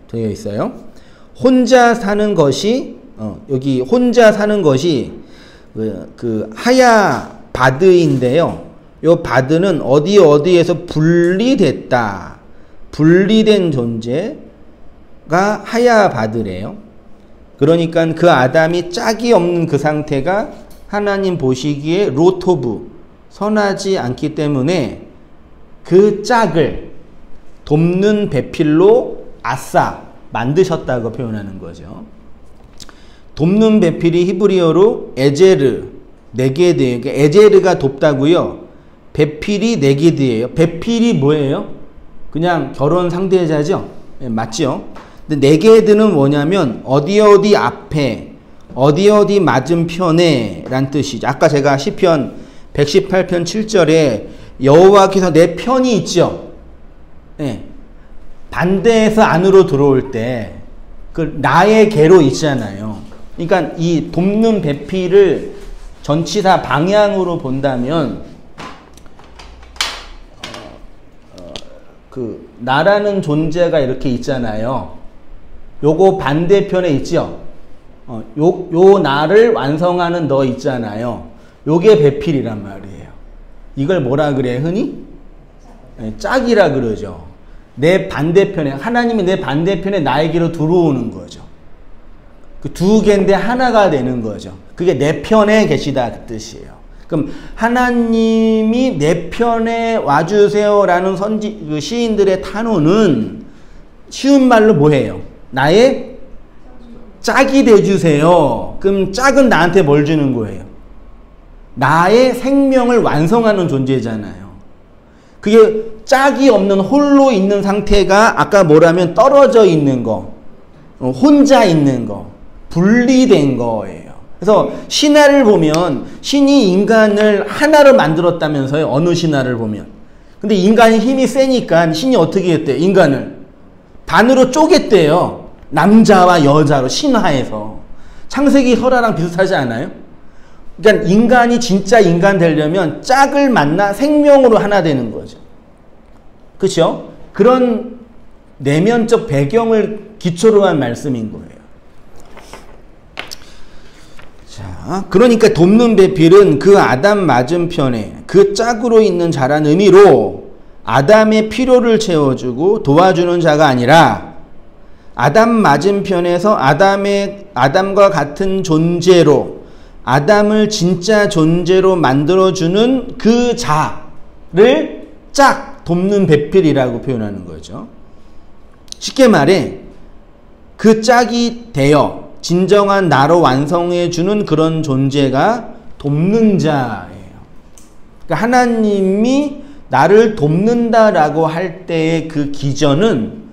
Speaker 1: 되어 있어요. 혼자 사는 것이 여기 혼자 사는 것이 그 하야 바드인데요. 요 바드는 어디에서 분리됐다. 분리된 존재가 하야 바드래요. 그러니까 그 아담이 짝이 없는 그 상태가 하나님 보시기에 로토브, 선하지 않기 때문에 그 짝을 돕는 배필로 아싸 만드셨다고 표현하는 거죠. 돕는 배필이 히브리어로 에제르, 네게드예요. 그러니까 에제르가 돕다고요. 배필이 네게드예요. 배필이 뭐예요? 그냥 결혼 상대자죠. 네, 맞죠? 근데 네게드는 뭐냐면 어디 앞에, 어디 맞은편에 란 뜻이죠. 아까 제가 시편 118편 7절에 여호와께서 내 편이 있죠. 네. 반대에서 안으로 들어올 때 그 나의 계로 있잖아요. 그러니까 이 돕는 배필을 전치사 방향으로 본다면 그 나라는 존재가 이렇게 있잖아요. 요거 반대편에 있죠. 요 나를 완성하는 너 있잖아요. 요게 배필이란 말이에요. 이걸 뭐라 그래 흔히? 짝이라 그러죠. 내 반대편에, 하나님이 내 반대편에 나에게로 들어오는 거죠. 그 두 개인데 하나가 되는 거죠. 그게 내 편에 계시다 그 뜻이에요. 그럼 하나님이 내 편에 와주세요라는 그 시인들의 탄원은 쉬운 말로 뭐예요? 나의 짝이 돼주세요. 그럼 짝은 나한테 뭘 주는 거예요? 나의 생명을 완성하는 존재잖아요. 그게 짝이 없는 홀로 있는 상태가 아까 뭐라면 떨어져 있는 거, 혼자 있는 거. 분리된 거예요. 그래서 신화를 보면 신이 인간을 하나로 만들었다면서요. 어느 신화를 보면. 근데 인간이 힘이 세니까 신이 어떻게 했대요? 인간을 반으로 쪼갰대요. 남자와 여자로 신화에서. 창세기 설화랑 비슷하지 않아요? 그러니까 인간이 진짜 인간 되려면 짝을 만나 생명으로 하나 되는 거죠. 그렇죠? 그런 내면적 배경을 기초로 한 말씀인 거예요. 자, 그러니까 돕는 배필은 그 아담 맞은편에 그 짝으로 있는 자란 의미로 아담의 필요를 채워주고 도와주는 자가 아니라 아담 맞은편에서 아담과 같은 존재로 아담을 진짜 존재로 만들어주는 그 자를 짝 돕는 배필이라고 표현하는 거죠. 쉽게 말해 그 짝이 되어 진정한 나로 완성해주는 그런 존재가 돕는 자예요. 그러니까 하나님이 나를 돕는다라고 할 때의 그 기전은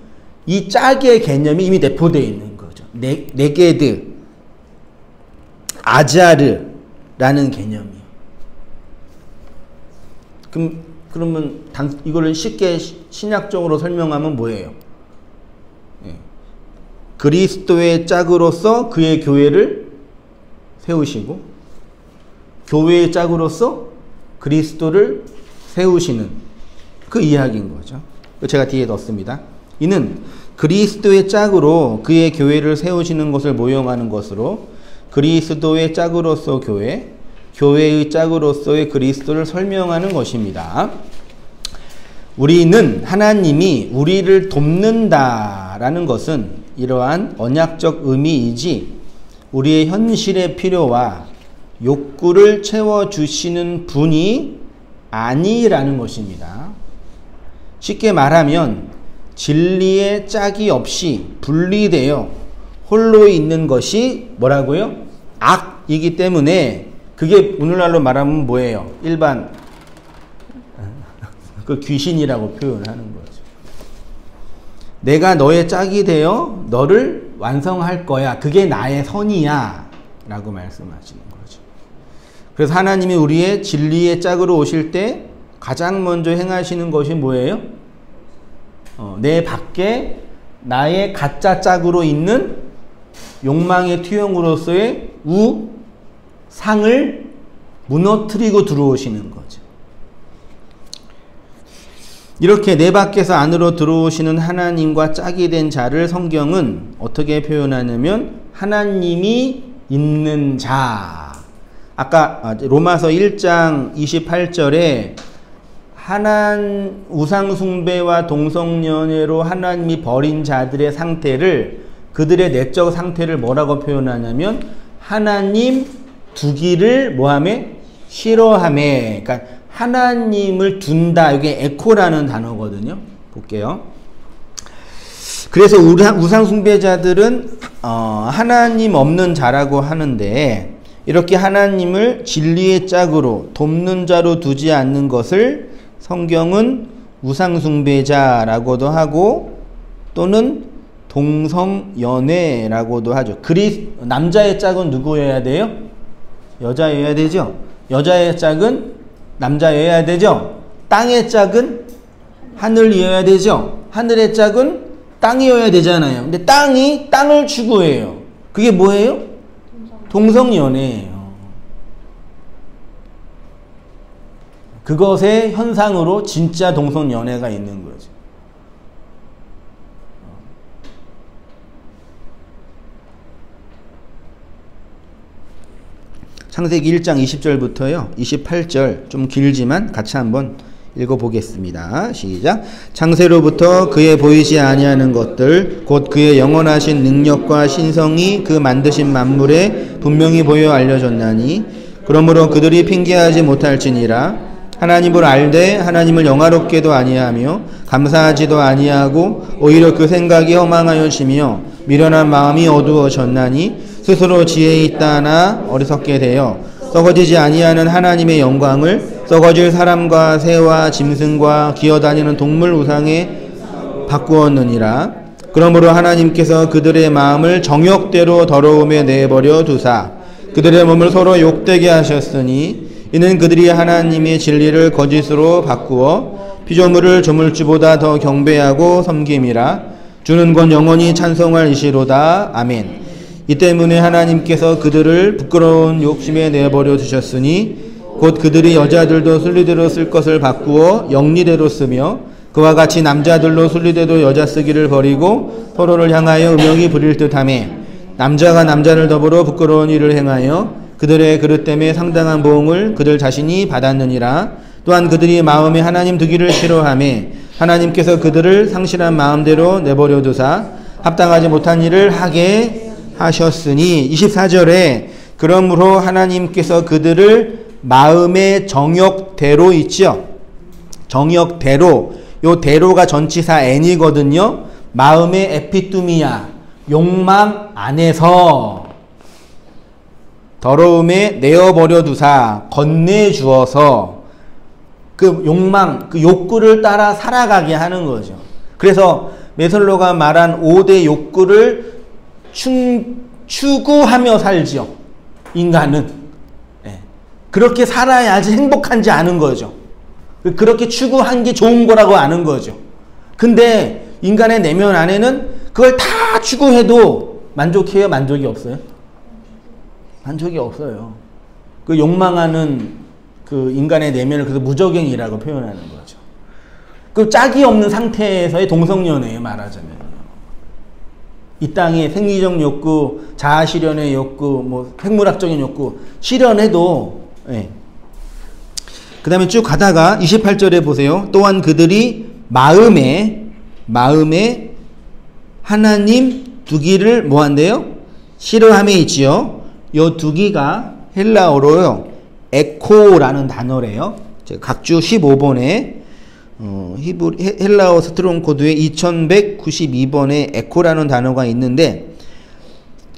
Speaker 1: 이 짝의 개념이 이미 내포되어 있는 거죠. 네게드, 아자르라는 개념이에요. 그러면 이거를 쉽게 신약적으로 설명하면 뭐예요? 그리스도의 짝으로서 그의 교회를 세우시고 교회의 짝으로서 그리스도를 세우시는 그 이야기인 거죠. 제가 뒤에 넣습니다. 이는 그리스도의 짝으로 그의 교회를 세우시는 것을 모형하는 것으로 그리스도의 짝으로서 교회, 교회의 짝으로서의 그리스도를 설명하는 것입니다. 우리는 하나님이 우리를 돕는다라는 것은 이러한 언약적 의미이지 우리의 현실의 필요와 욕구를 채워주시는 분이 아니라는 것입니다. 쉽게 말하면 진리의 짝이 없이 분리되어 홀로 있는 것이 뭐라고요? 악이기 때문에 그게 오늘날로 말하면 뭐예요? 일반 그 귀신이라고 표현하는 거죠. 내가 너의 짝이 되어 너를 완성할 거야. 그게 나의 선이야. 라고 말씀하시는 거죠. 그래서 하나님이 우리의 진리의 짝으로 오실 때 가장 먼저 행하시는 것이 뭐예요? 내 밖에 나의 가짜 짝으로 있는 욕망의 투영으로서의 상을 무너뜨리고 들어오시는 거죠. 이렇게 내 밖에서 안으로 들어오시는 하나님과 짝이 된 자를 성경은 어떻게 표현하냐면 하나님이 있는 자. 아까 로마서 1장 28절에 우상 숭배와 동성연애로 하나님이 버린 자들의 상태를 그들의 내적 상태를 뭐라고 표현하냐면 하나님 두기를 뭐하매? 싫어하매. 그러니까 하나님을 둔다. 이게 에코라는 단어거든요. 볼게요. 그래서 우상 숭배자들은 하나님 없는 자라고 하는데 이렇게 하나님을 진리의 짝으로 돕는 자로 두지 않는 것을 성경은 우상 숭배자라고도 하고 또는 동성연애라고도 하죠. 남자의 짝은 누구여야 돼요? 여자여야 되죠. 여자의 짝은 남자여야 되죠. 땅의 짝은 하늘이어야 되죠. 하늘의 짝은 땅이어야 되잖아요. 근데 땅이 땅을 추구해요. 그게 뭐예요? 동성연애예요. 그것의 현상으로 진짜 동성연애가 있는 거죠. 창세기 1장 20절부터요 28절 좀 길지만 같이 한번 읽어보겠습니다. 시작. 창세로부터 그의 보이지 아니하는 것들 곧 그의 영원하신 능력과 신성이 그 만드신 만물에 분명히 보여 알려졌나니 그러므로 그들이 핑계하지 못할지니라. 하나님을 알되 하나님을 영화롭게도 아니하며 감사하지도 아니하고 오히려 그 생각이 허망하여지며 미련한 마음이 어두워졌나니 스스로 지혜 있다나 어리석게 되어 썩어지지 아니하는 하나님의 영광을 썩어질 사람과 새와 짐승과 기어다니는 동물 우상에 바꾸었느니라. 그러므로 하나님께서 그들의 마음을 정욕대로 더러움에 내버려 두사 그들의 몸을 서로 욕되게 하셨으니 이는 그들이 하나님의 진리를 거짓으로 바꾸어 피조물을 조물주보다 더 경배하고 섬김이라. 주는 곧 영원히 찬송할 이시로다. 아멘. 이 때문에 하나님께서 그들을 부끄러운 욕심에 내버려 두셨으니 곧 그들이 여자들도 순리대로 쓸 것을 바꾸어 영리대로 쓰며 그와 같이 남자들로 순리대로 여자 쓰기를 버리고 서로를 향하여 음욕이 부릴 듯하며 남자가 남자를 더불어 부끄러운 일을 행하여 그들의 그릇 때문에 상당한 보응을 그들 자신이 받았느니라. 또한 그들이 마음에 하나님 두기를 싫어하며 하나님께서 그들을 상실한 마음대로 내버려 두사 합당하지 못한 일을 하게 하셨으니 24절에 그러므로 하나님께서 그들을 마음의 정욕대로 있죠. 정욕대로. 요 대로가 전치사 n이거든요. 마음의 에피뚜미아, 욕망 안에서 더러움에 내어버려 두사 건네주어서 그 욕망, 그 욕구를 따라 살아가게 하는 거죠. 그래서 메설로가 말한 5대 욕구를 추구하며 살지요. 인간은. 네. 그렇게 살아야지 행복한지 아는 거죠. 그렇게 추구한 게 좋은 거라고 아는 거죠. 근데 인간의 내면 안에는 그걸 다 추구해도 만족해요? 만족이 없어요? 만족이 없어요. 그 욕망하는 그 인간의 내면을 그래서 무저갱이라고 표현하는 거죠. 그 짝이 없는 상태에서의 동성연애에 말하자면 이 땅에 생리적 욕구, 자아실현의 욕구, 뭐 생물학적인 욕구 실현해도 예. 그 다음에 쭉 가다가 28절에 보세요. 또한 그들이 마음에 하나님 두기를 뭐한대요? 싫어함에 있지요. 요 두기가 헬라어로요. 에코라는 단어래요. 각주 15번에 헬라어 스트롱 코드에 2192번에 에코라는 단어가 있는데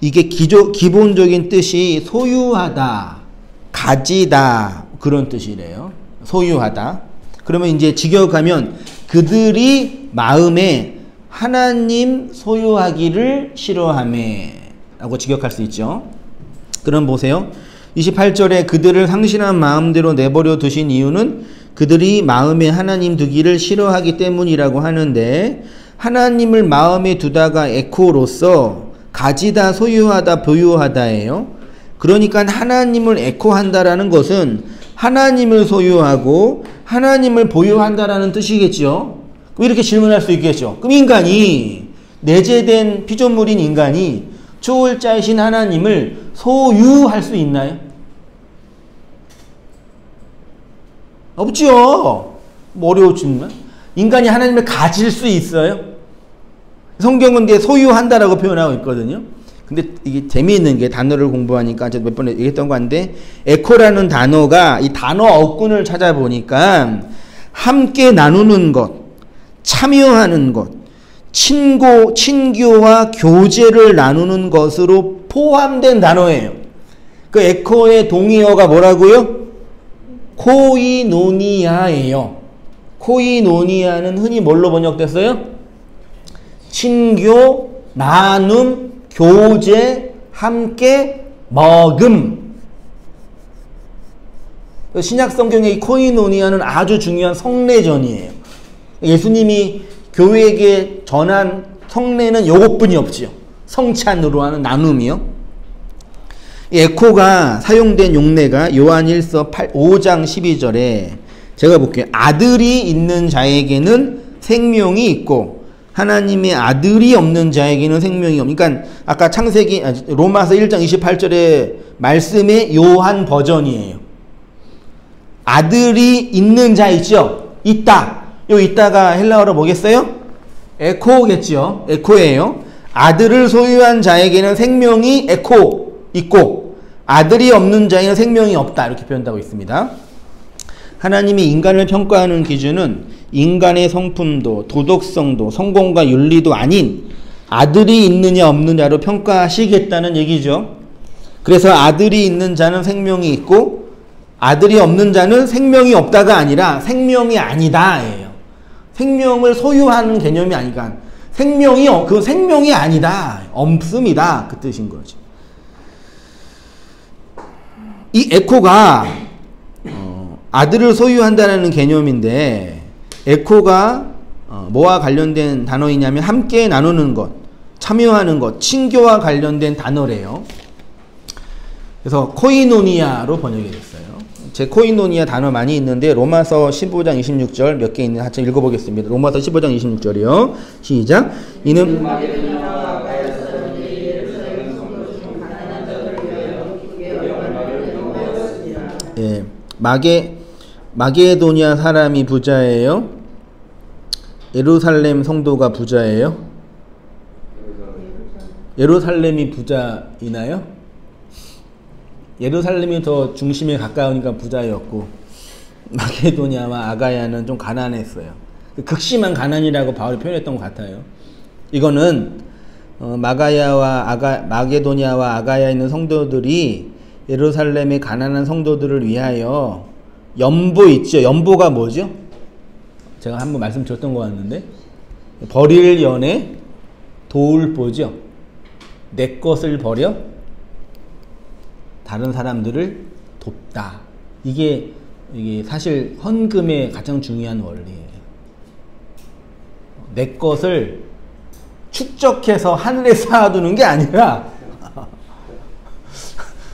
Speaker 1: 이게 기본적인 뜻이 소유하다, 가지다 그런 뜻이래요. 소유하다. 그러면 이제 직역하면 그들이 마음에 하나님 소유하기를 싫어하매 라고 직역할 수 있죠. 그럼 보세요. 28절에 그들을 상실한 마음대로 내버려 두신 이유는 그들이 마음에 하나님 두기를 싫어하기 때문이라고 하는데 하나님을 마음에 두다가 에코로서 가지다, 소유하다, 보유하다예요. 그러니까 하나님을 에코한다라는 것은 하나님을 소유하고 하나님을 보유한다라는 뜻이겠죠. 그럼 이렇게 질문할 수 있겠죠. 그럼 인간이 내재된 피조물인 인간이 초월자이신 하나님을 소유할 수 있나요? 없죠. 뭐 어려우지만 인간이 하나님을 가질 수 있어요? 성경은 이제 소유한다라고 표현하고 있거든요. 근데 이게 재미있는 게 단어를 공부하니까 제가 몇 번 얘기했던 건데 에코라는 단어가 이 단어 어근을 찾아보니까 함께 나누는 것, 참여하는 것, 친교와 교제를 나누는 것으로 포함된 단어예요. 그 에코의 동의어가 뭐라고요? 코이노니아예요. 코이노니아는 흔히 뭘로 번역됐어요? 친교, 나눔, 교제, 함께, 먹음. 신약 성경의 이 코이노니아는 아주 중요한 성례전이에요. 예수님이 교회에게 전한 성례는 요것뿐이 없지요. 성찬으로 하는 나눔이요. 에코가 사용된 용례가 요한 1서 5장 12절에 제가 볼게요. 아들이 있는 자에게는 생명이 있고 하나님의 아들이 없는 자에게는 생명이 없는. 그러니까 아까 창세기 로마서 1장 28절의 말씀의 요한 버전이에요. 아들이 있는 자 있죠? 있다. 요 있다가 헬라어로 뭐겠어요? 에코겠죠. 에코예요. 아들을 소유한 자에게는 생명이 에코 있고 아들이 없는 자에게는 생명이 없다. 이렇게 표현하고 있습니다. 하나님이 인간을 평가하는 기준은 인간의 성품도 도덕성도 성공과 윤리도 아닌 아들이 있느냐 없느냐로 평가하시겠다는 얘기죠. 그래서 아들이 있는 자는 생명이 있고 아들이 없는 자는 생명이 없다가 아니라 생명이 아니다예요. 생명을 소유하는 개념이 아니까 그 생명이 아니다. 없음이다. 그 뜻인 거지. 이 에코가 아들을 소유한다는 개념인데 에코가 뭐와 관련된 단어이냐면 함께 나누는 것, 참여하는 것, 친교와 관련된 단어래요. 그래서 코이노니아로 번역이 됐어요. 제 코이노니아 단어 많이 있는데 로마서 15장 26절 몇 개 있는데 같이 읽어보겠습니다. 로마서 15장 26절이요. 시작. 이는 예, 마게도니아 사람이 부자예요? 예루살렘 성도가 부자예요? 예루살렘이 부자이나요? 예루살렘이 더 중심에 가까우니까 부자였고 마게도니아와 아가야는 좀 가난했어요. 극심한 가난이라고 바울이 표현했던 것 같아요. 이거는 마게도니아와 아가야에 있는 성도들이 예루살렘의 가난한 성도들을 위하여 연보 있죠. 연보가 뭐죠? 제가 한번 말씀드렸던 것 같는데 버릴 연에 도울 보죠. 내 것을 버려 다른 사람들을 돕다. 이게 사실 헌금의 가장 중요한 원리예요. 내 것을 축적해서 하늘에 쌓아두는 게 아니라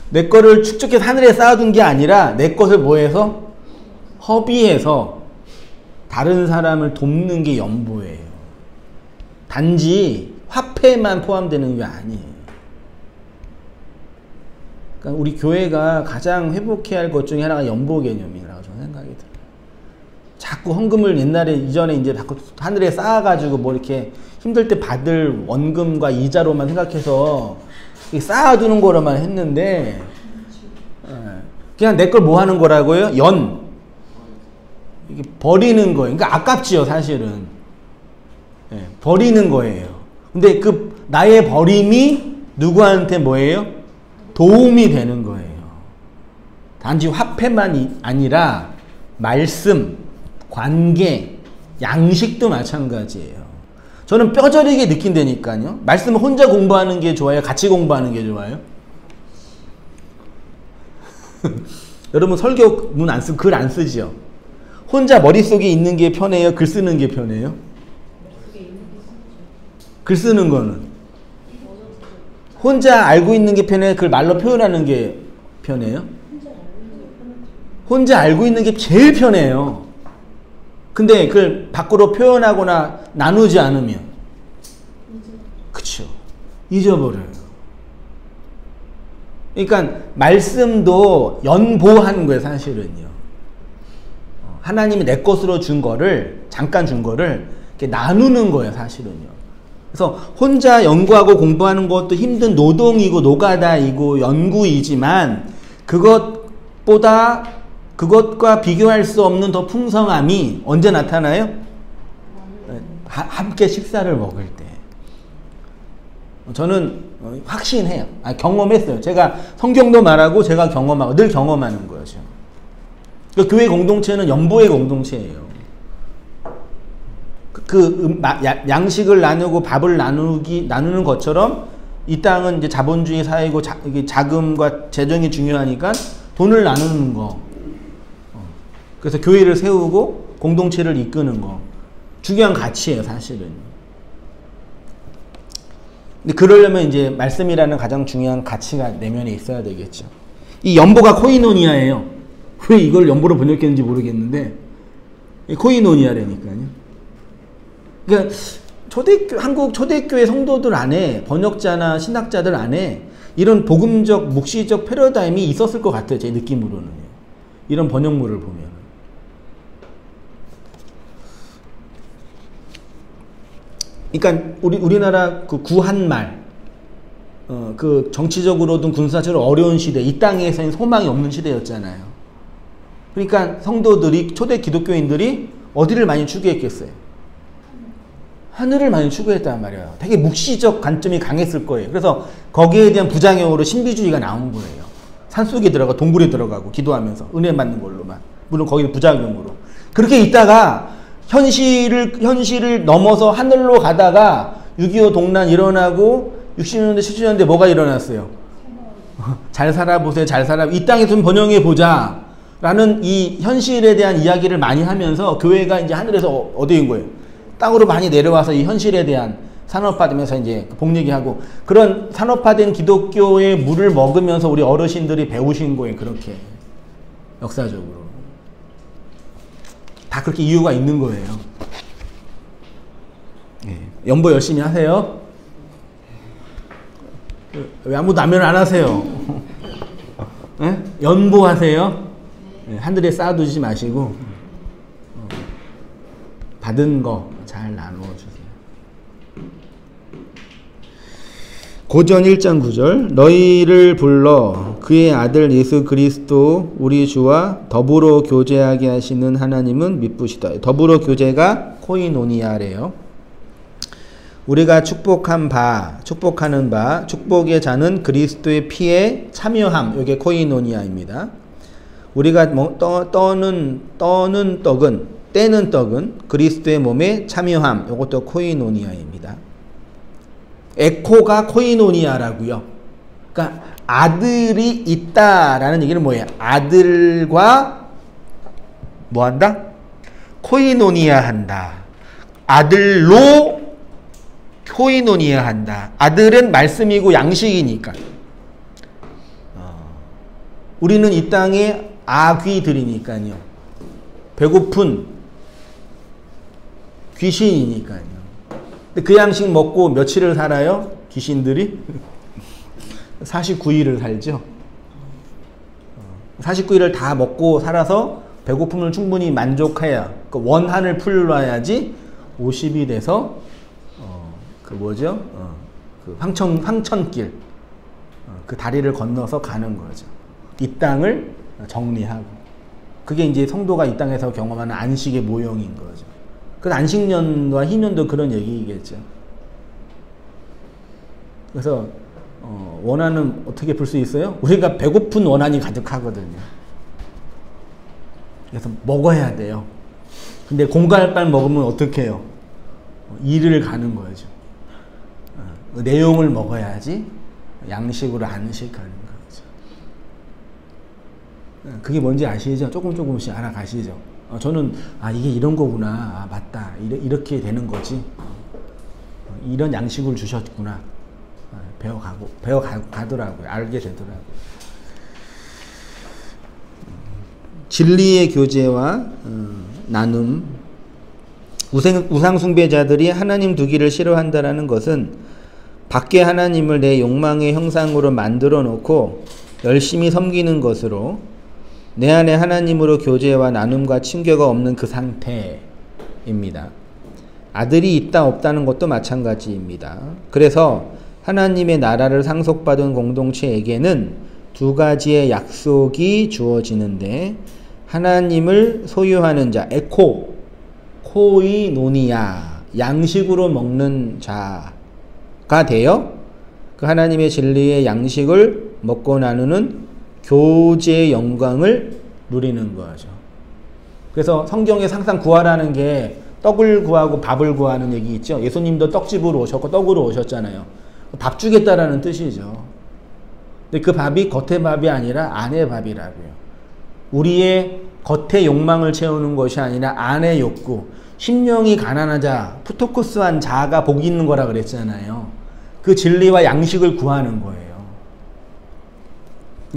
Speaker 1: 내 거를 축적해서 하늘에 쌓아둔 게 아니라 내 것을 뭐해서 허비해서 다른 사람을 돕는 게 연보예요. 단지 화폐만 포함되는 게 아니에요. 그러니까 우리 교회가 가장 회복해야 할 것 중에 하나가 연보 개념이라고 저는 생각이 들어요. 자꾸 헌금을 이전에 이제 자꾸 하늘에 쌓아가지고 뭐 이렇게 힘들 때 받을 원금과 이자로만 생각해서 쌓아두는 거로만 했는데 그냥 내 걸 뭐 하는 거라고요? 이게 버리는 거예요. 그러니까 아깝지요, 사실은. 버리는 거예요. 근데 그 나의 버림이 누구한테 뭐예요? 도움이 되는 거예요. 단지 화폐만 아니라 말씀, 관계, 양식도 마찬가지예요. 저는 뼈저리게 느낀다니까요. 말씀을 혼자 공부하는 게 좋아요? 같이 공부하는 게 좋아요? 여러분 설교 문 안 쓰고 글 안 쓰죠? 혼자 머릿속에 있는 게 편해요? 글 쓰는 게 편해요? 글 쓰는 거는 혼자 알고 있는 게 편해요? 그걸 말로 표현하는 게 편해요? 혼자 알고 있는 게 제일 편해요. 근데 그걸 밖으로 표현하거나 나누지 않으면 그쵸, 잊어버려요. 그러니까 말씀도 연보하는 거예요, 사실은요. 하나님이 내 것으로 준 거를, 잠깐 준 거를 이렇게 나누는 거예요, 사실은요. 그래서 혼자 연구하고 공부하는 것도 힘든 노동이고 노가다이고 연구이지만 그것과 비교할 수 없는 더 풍성함이 언제 나타나요? 함께 식사를 먹을 때. 저는 확신해요. 경험했어요. 제가 성경도 말하고 제가 경험하고 늘 경험하는 거죠. 그러니까 교회 공동체는 연보의 공동체예요. 양식을 나누고 밥을 나누는 것처럼 이 땅은 이제 자본주의 사회고 자금과 재정이 중요하니까 돈을 나누는 거. 그래서 교회를 세우고 공동체를 이끄는 거. 중요한 가치예요, 사실은. 근데 그러려면 이제 말씀이라는 가장 중요한 가치가 내면에 있어야 되겠죠. 이 연보가 코이노니아예요. 왜 이걸 연보로 번역했는지 모르겠는데 코이노니아라니까요. 그러니까 한국 초대교회 성도들 안에, 번역자나 신학자들 안에 이런 복음적, 묵시적 패러다임이 있었을 것 같아요, 제 느낌으로는. 이런 번역물을 보면. 그러니까 우리나라 그 구한말, 그 정치적으로든 군사적으로 어려운 시대, 이 땅에서는 소망이 없는 시대였잖아요. 그러니까 성도들이, 초대 기독교인들이 어디를 많이 추구했겠어요? 하늘을 많이 추구했단 말이에요. 되게 묵시적 관점이 강했을 거예요. 그래서 거기에 대한 부작용으로 신비주의가 나온 거예요. 산속에 들어가 동굴에 들어가고 기도하면서 은혜 받는 걸로만. 물론 거기는 부작용으로. 그렇게 있다가 현실을 넘어서 하늘로 가다가 6.25 동란 일어나고 60년대 70년대 뭐가 일어났어요? 잘 살아보세요. 잘 살아. 이 땅에 좀 번영해 보자 라는 이 현실에 대한 이야기를 많이 하면서 교회가 이제 하늘에서 어디인 거예요? 땅으로 많이 내려와서 이 현실에 대한 산업화되면서 이제 복 얘기하고 그런 산업화된 기독교의 물을 먹으면서 우리 어르신들이 배우신 거예요. 그렇게 역사적으로 다 그렇게 이유가 있는 거예요. 예. 연보 열심히 하세요. 왜 아무도 남면 안 하세요? 예? 연보하세요. 예. 하늘에 쌓아두지 마시고 받은 거 잘 나누어주세요. 고전 1장 9절 너희를 불러 그의 아들 예수 그리스도 우리 주와 더불어 교제하게 하시는 하나님은 미쁘시다. 더불어 교제가 코이노니아래요. 우리가 축복하는 바 축복의 자는 그리스도의 피에 참여함. 이게 코이노니아입니다. 우리가 떼는 떡은 그리스도의 몸에 참여함. 이것도 코이노니아입니다. 에코가 코이노니아라고요. 그러니까 아들이 있다라는 얘기는 뭐예요? 아들과 뭐 한다? 코이노니아 한다. 아들로 코이노니아 한다. 아들은 말씀이고 양식이니까. 우리는 이 땅에 아귀들이니까요. 배고픈 귀신이니까요. 근데 그 양식 먹고 며칠을 살아요? 귀신들이? 49일을 살죠. 49일을 다 먹고 살아서 배고픔을 충분히 만족해야 그 원한을 풀어야지 50이 돼서 그 뭐죠? 그 황천길 그 다리를 건너서 가는 거죠. 이 땅을 정리하고 그게 이제 성도가 이 땅에서 경험하는 안식의 모형인 거죠. 그 안식년과 희년도 그런 얘기겠죠. 그래서 원한은 어떻게 풀 수 있어요? 우리가 배고픈 원한이 가득하거든요. 그래서 먹어야 돼요. 근데 공갈빵 먹으면 어떻게 해요? 일을 가는 거죠. 내용을 먹어야지 양식으로 안식하는 거죠. 그게 뭔지 아시죠? 조금씩 알아가시죠? 저는 이게 이런 거구나. 맞다. 이렇게 되는 거지. 이런 양식을 주셨구나. 배워가더라고요. 알게 되더라고요. 진리의 교제와 나눔. 우상숭배자들이 하나님 두기를 싫어한다라는 것은 밖에 하나님을 내 욕망의 형상으로 만들어 놓고 열심히 섬기는 것으로 내 안에 하나님으로 교제와 나눔과 친교가 없는 그 상태입니다. 아들이 있다 없다는 것도 마찬가지입니다. 그래서 하나님의 나라를 상속받은 공동체에게는 두 가지의 약속이 주어지는데 하나님을 소유하는 자, 코이노니아, 양식으로 먹는 자가 되어 그 하나님의 진리의 양식을 먹고 나누는 교제의 영광을 누리는 거죠. 그래서 성경에 항상 구하라는 게 떡을 구하고 밥을 구하는 얘기 있죠. 예수님도 떡집으로 오셨고 떡으로 오셨잖아요. 밥 주겠다라는 뜻이죠. 근데 그 밥이 겉의 밥이 아니라 안의 밥이라고요. 우리의 겉의 욕망을 채우는 것이 아니라 안의 욕구. 심령이 가난하자, 푸토코스한 자가 복이 있는 거라 그랬잖아요. 그 진리와 양식을 구하는 거예요.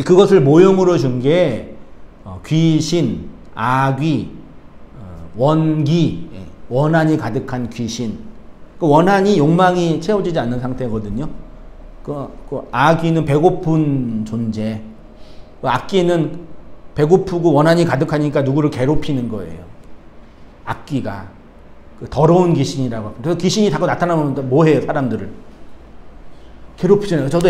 Speaker 1: 그것을 모형으로 준 게 귀신, 아귀, 원기, 원한이 가득한 귀신. 그 원한이 욕망이 채워지지 않는 상태거든요. 그 아귀는 배고픈 존재. 그 악귀는 배고프고 원한이 가득하니까 누구를 괴롭히는 거예요. 악귀가. 그 더러운 귀신이라고. 그래서 귀신이 자꾸 나타나면 뭐 해요, 사람들을? 괴롭히잖아요. 저도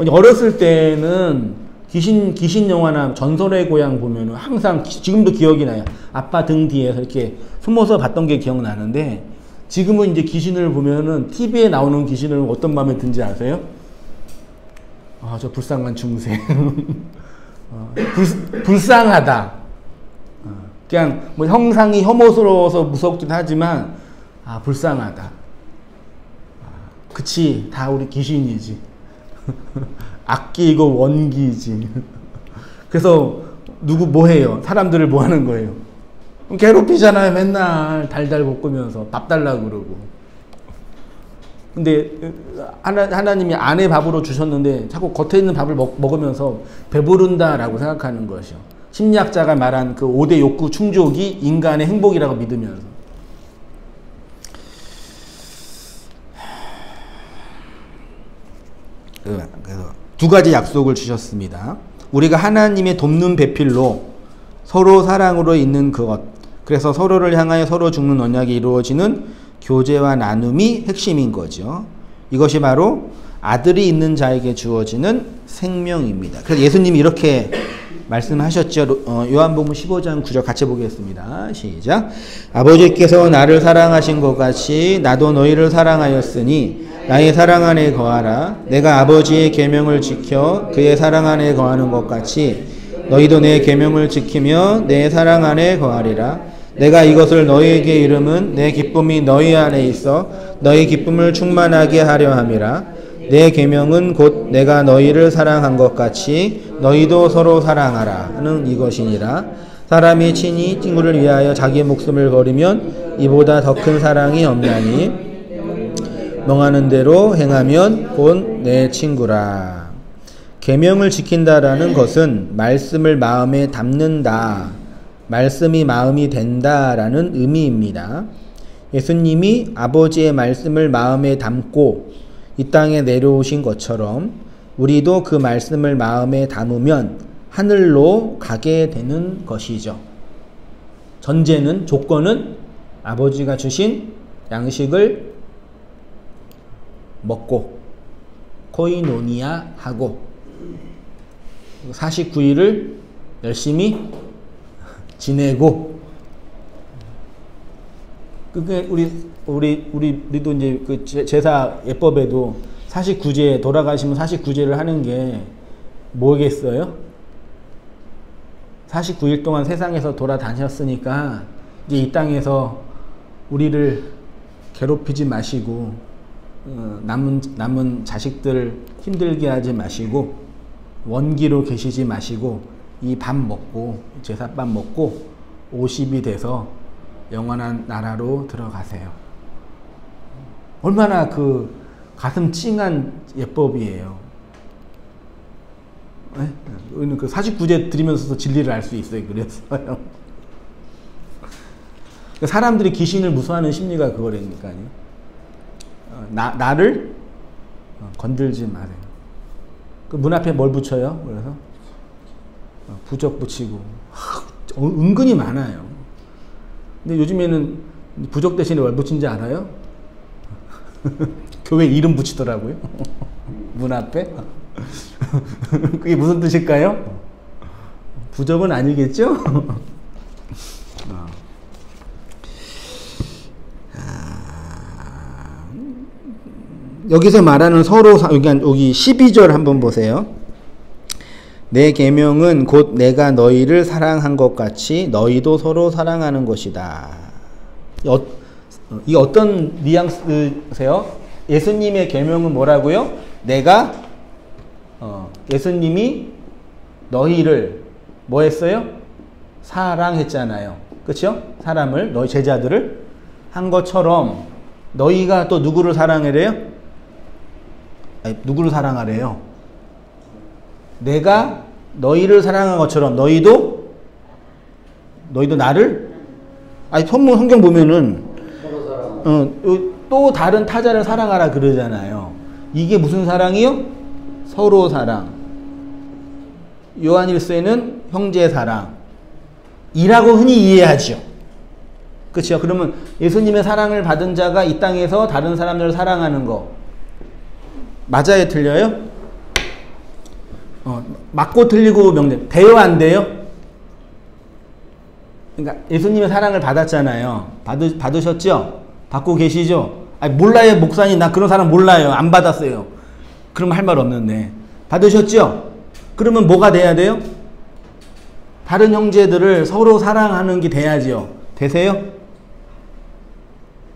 Speaker 1: 어렸을 때는 귀신 영화나 전설의 고향 보면은 항상 지금도 기억이 나요. 아빠 등 뒤에서 이렇게 숨어서 봤던 게 기억나는데 지금은 이제 귀신을 보면은 TV에 나오는 귀신을 어떤 마음에 든지 아세요? 저 불쌍한 중생. 불쌍하다. 그냥 뭐 형상이 혐오스러워서 무섭긴 하지만 불쌍하다. 그치, 다 우리 귀신이지. 악기이고 원기이지. 그래서 누구 뭐 해요? 사람들을 뭐 하는 거예요? 괴롭히잖아요. 맨날 달달 볶으면서 밥 달라고 그러고. 근데 하나님이 안에 밥으로 주셨는데 자꾸 겉에 있는 밥을 먹으면서 배부른다라고 생각하는 것이요. 심리학자가 말한 그 5대 욕구 충족이 인간의 행복이라고 믿으면서. 그래서 두 가지 약속을 주셨습니다. 우리가 하나님의 돕는 배필로 서로 사랑으로 있는 그것, 그래서 서로를 향하여 서로 죽는 언약이 이루어지는 교제와 나눔이 핵심인 거죠. 이것이 바로 아들이 있는 자에게 주어지는 생명입니다. 그래서 예수님이 이렇게 말씀하셨죠. 요한복음 15장 9절 같이 보겠습니다. 시작. 아버지께서 나를 사랑하신 것 같이 나도 너희를 사랑하였으니 나의 사랑 안에 거하라. 내가 아버지의 계명을 지켜 그의 사랑 안에 거하는 것 같이 너희도 내 계명을 지키며 내 사랑 안에 거하리라. 내가 이것을 너희에게 이름은 내 기쁨이 너희 안에 있어 너희 기쁨을 충만하게 하려 함이라. 내 계명은 곧 내가 너희를 사랑한 것 같이 너희도 서로 사랑하라 하는 이것이니라. 사람이 친히 친구를 위하여 자기 목숨을 버리면 이보다 더 큰 사랑이 없나니 명하는 대로 행하면 곧 내 친구라. 계명을 지킨다라는 것은 말씀을 마음에 담는다, 말씀이 마음이 된다라는 의미입니다. 예수님이 아버지의 말씀을 마음에 담고 이 땅에 내려오신 것처럼 우리도 그 말씀을 마음에 담으면 하늘로 가게 되는 것이죠. 전제는, 조건은 아버지가 주신 양식을 먹고 코이노니아 하고 49일을 열심히 지내고. 그게 우리도 이제 그 제사 예법에도 49제 돌아가시면 49제를 하는 게 뭐겠어요? 49일 동안 세상에서 돌아다녔으니까 이제 이 땅에서 우리를 괴롭히지 마시고 남은 자식들 힘들게 하지 마시고 원기로 계시지 마시고 이 밥 먹고 제사밥 먹고 50이 돼서 영원한 나라로 들어가세요. 얼마나 그 가슴 찡한 예법이에요. 네? 그 49제 드리면서도 진리를 알 수 있어요. 그래서요. 사람들이 귀신을 무서워하는 심리가 그거라니까요. 나를 건들지 마세요. 그 문 앞에 뭘 붙여요? 그래서 부적 붙이고 은근히 많아요. 근데 요즘에는 부적 대신에 뭘 붙인지 알아요? 교회 이름 붙이더라고요. 문 앞에. 그게 무슨 뜻일까요? 부적은 아니겠죠? 여기서 말하는 서로 여기 12절 한번 보세요. 내 계명은 곧 내가 너희를 사랑한 것 같이 너희도 서로 사랑하는 것이다. 이 어떤 뉘앙스세요? 예수님의 계명은 뭐라고요? 내가 예수님이 너희를 뭐 했어요? 사랑했잖아요. 그렇죠? 사람을, 너희 제자들을 한 것처럼 너희가 또 누구를 사랑하래요? 아니, 누구를 사랑하래요? 내가 너희를 사랑한 것처럼 너희도 나를, 아니 성경 보면은 또 다른 타자를 사랑하라 그러잖아요. 이게 무슨 사랑이요? 서로 사랑. 요한일서에는 형제 사랑 이라고 흔히 이해하죠. 그렇죠? 그러면 예수님의 사랑을 받은 자가 이 땅에서 다른 사람들을 사랑하는 거 맞아요? 틀려요? 맞고 틀리고 명령. 돼요? 안 돼요? 그러니까 예수님의 사랑을 받았잖아요. 받으셨죠? 받고 계시죠? 아니, 몰라요, 목사님. 나 그런 사람 몰라요. 안 받았어요. 그럼 할 말 없는데. 받으셨죠? 그러면 뭐가 돼야 돼요? 다른 형제들을 서로 사랑하는 게 돼야지요. 되세요?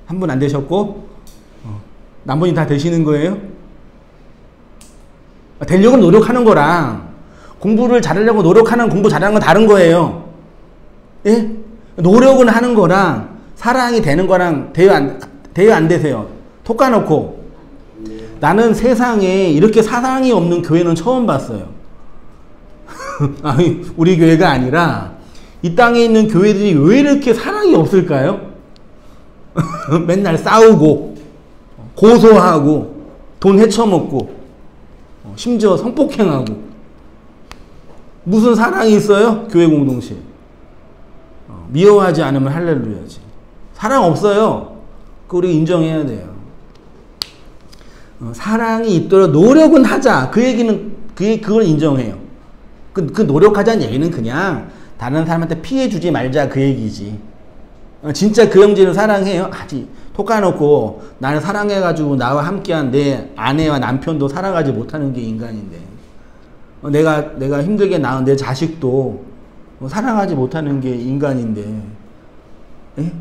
Speaker 1: 한 분 안 되셨고 나머지 다 되시는 거예요? 되려고 노력하는 거랑 공부를 잘하려고 노력하는 공부 잘하는 건 다른 거예요. 예? 노력은 하는 거랑 사랑이 되는 거랑 돼요 안 되세요? 톡 까놓고 나는 세상에 이렇게 사랑이 없는 교회는 처음 봤어요. 아니, 우리 교회가 아니라 이 땅에 있는 교회들이 왜 이렇게 사랑이 없을까요? 맨날 싸우고 고소하고 돈 헤쳐먹고 심지어 성폭행하고 무슨 사랑이 있어요? 교회 공동체. 미워하지 않으면 할렐루야지. 사랑 없어요. 그거 우리 인정해야 돼요. 사랑이 있도록 노력은 하자. 그 얘기는 그걸 인정해요. 그 노력하자는 얘기는 그냥 다른 사람한테 피해 주지 말자 그 얘기지. 진짜 그 형제를 사랑해요? 아직 톡 까놓고 나를 사랑해가지고 나와 함께한 내 아내와 남편도 사랑하지 못하는 게 인간인데 내가 힘들게 낳은 내 자식도 사랑하지 못하는 게 인간인데 에?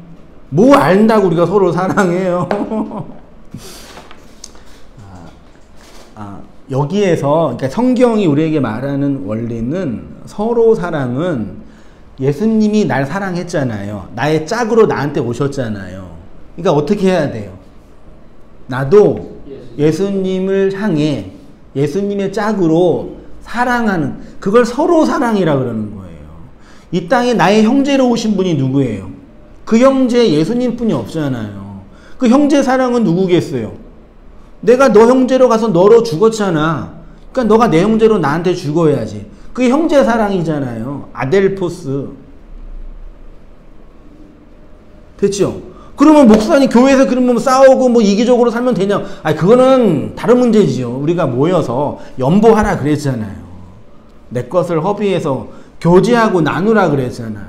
Speaker 1: 뭐 안다고 우리가 서로 사랑해요. 여기에서 그러니까 성경이 우리에게 말하는 원리는 서로 사랑은 예수님이 날 사랑했잖아요. 나의 짝으로 나한테 오셨잖아요. 그러니까 어떻게 해야 돼요? 나도 예수님을 향해 예수님의 짝으로 사랑하는 그걸 서로 사랑이라 그러는 거예요. 이 땅에 나의 형제로 오신 분이 누구예요? 그 형제 예수님 뿐이 없잖아요. 그 형제 사랑은 누구겠어요? 내가 너 형제로 가서 너로 죽었잖아. 그러니까 너가 내 형제로 나한테 죽어야지. 그게 형제 사랑이잖아요. 아델포스. 됐죠? 그러면 목사님 교회에서 그러면 싸우고 뭐 이기적으로 살면 되냐? 아니 그거는 다른 문제지요. 우리가 모여서 연보하라 그랬잖아요. 내 것을 허비해서 교제하고 나누라 그랬잖아요.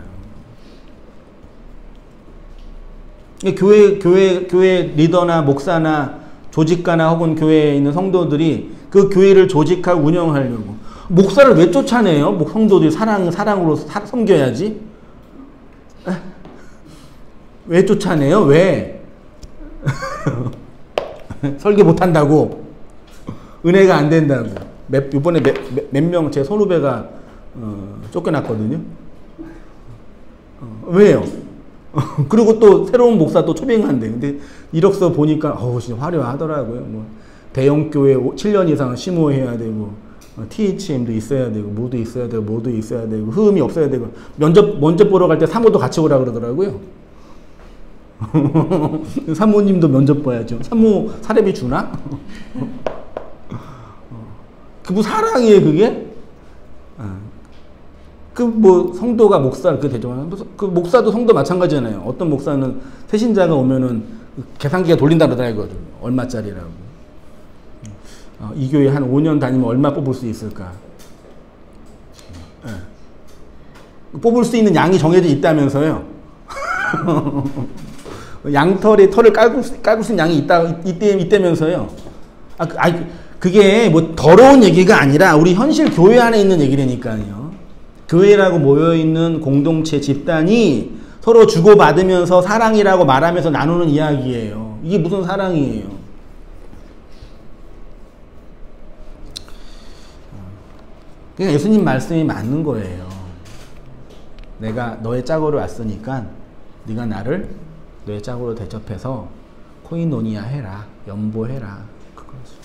Speaker 1: 교회 리더나 목사나 조직가나 혹은 교회에 있는 성도들이 그 교회를 조직하고 운영하려고 목사를 왜 쫓아내요? 성도들이 사랑으로 섬겨야지. 왜 쫓아내요? 왜? 설교 못한다고. 은혜가 안 된다고. 이번에 몇 명 제 선후배가 쫓겨났거든요. 왜요? 그리고 또 새로운 목사 또 초빙한대. 근데 이력서 보니까 진짜 화려하더라고요. 뭐 대형 교회 7년 이상 심호해야 되고 THM도 있어야 되고 모두 있어야 되고 모두 있어야 되고 흠이 없어야 되고 면접 보러 갈 때 사모도 같이 오라 그러더라고요. 사모님도 면접 봐야죠. 사모 사례비 주나? 그 사랑이에요 그게? 그 뭐 성도가 목사 그 되죠. 그 목사도 성도 마찬가지잖아요. 어떤 목사는 새신자가 오면은 계산기가 돌린다 그러더라고요. 얼마짜리라고. 이 교회 한 5년 다니면 얼마 뽑을 수 있을까? 뽑을 수 있는 양이 정해져 있다면서요. 양털에 털을 깔고 쓸 양이 있다면서요. 그게 뭐 더러운 얘기가 아니라 우리 현실 교회 안에 있는 얘기라니까요. 교회라고 모여있는 공동체 집단이 서로 주고받으면서 사랑이라고 말하면서 나누는 이야기예요. 이게 무슨 사랑이에요? 그러니까 예수님 말씀이 맞는 거예요. 내가 너의 짝으로 왔으니까 네가 나를 너의 짝으로 대접해서 코이노니아 해라. 연보해라. 그거지.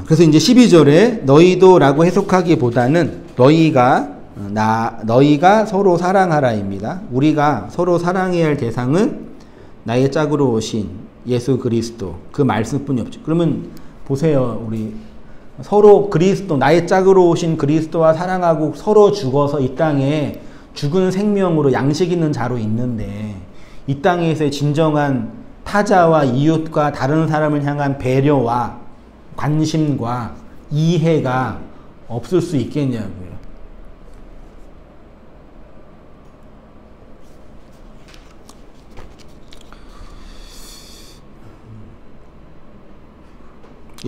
Speaker 1: 그래서 이제 12절에 너희도 라고 해석하기보다는 너희가 서로 사랑하라입니다. 우리가 서로 사랑해야 할 대상은 나의 짝으로 오신 예수 그리스도 그 말씀뿐이 없죠. 그러면 보세요. 우리 서로 그리스도 나의 짝으로 오신 그리스도와 사랑하고 서로 죽어서 이 땅에 죽은 생명으로 양식 있는 자로 있는데 이 땅에서의 진정한 타자와 이웃과 다른 사람을 향한 배려와 관심과 이해가 없을 수 있겠냐고요.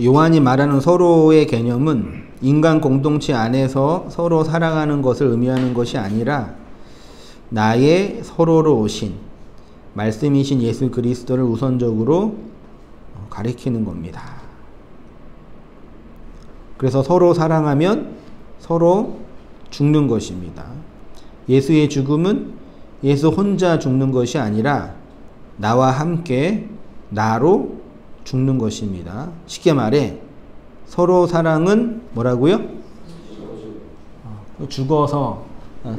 Speaker 1: 요한이 말하는 서로의 개념은 인간 공동체 안에서 서로 사랑하는 것을 의미하는 것이 아니라 나의 서로로 오신 말씀이신 예수 그리스도를 우선적으로 가리키는 겁니다. 그래서 서로 사랑하면 서로 죽는 것입니다. 예수의 죽음은 예수 혼자 죽는 것이 아니라 나와 함께 나로 죽는 것입니다. 쉽게 말해 서로 사랑은 뭐라고요? 죽어서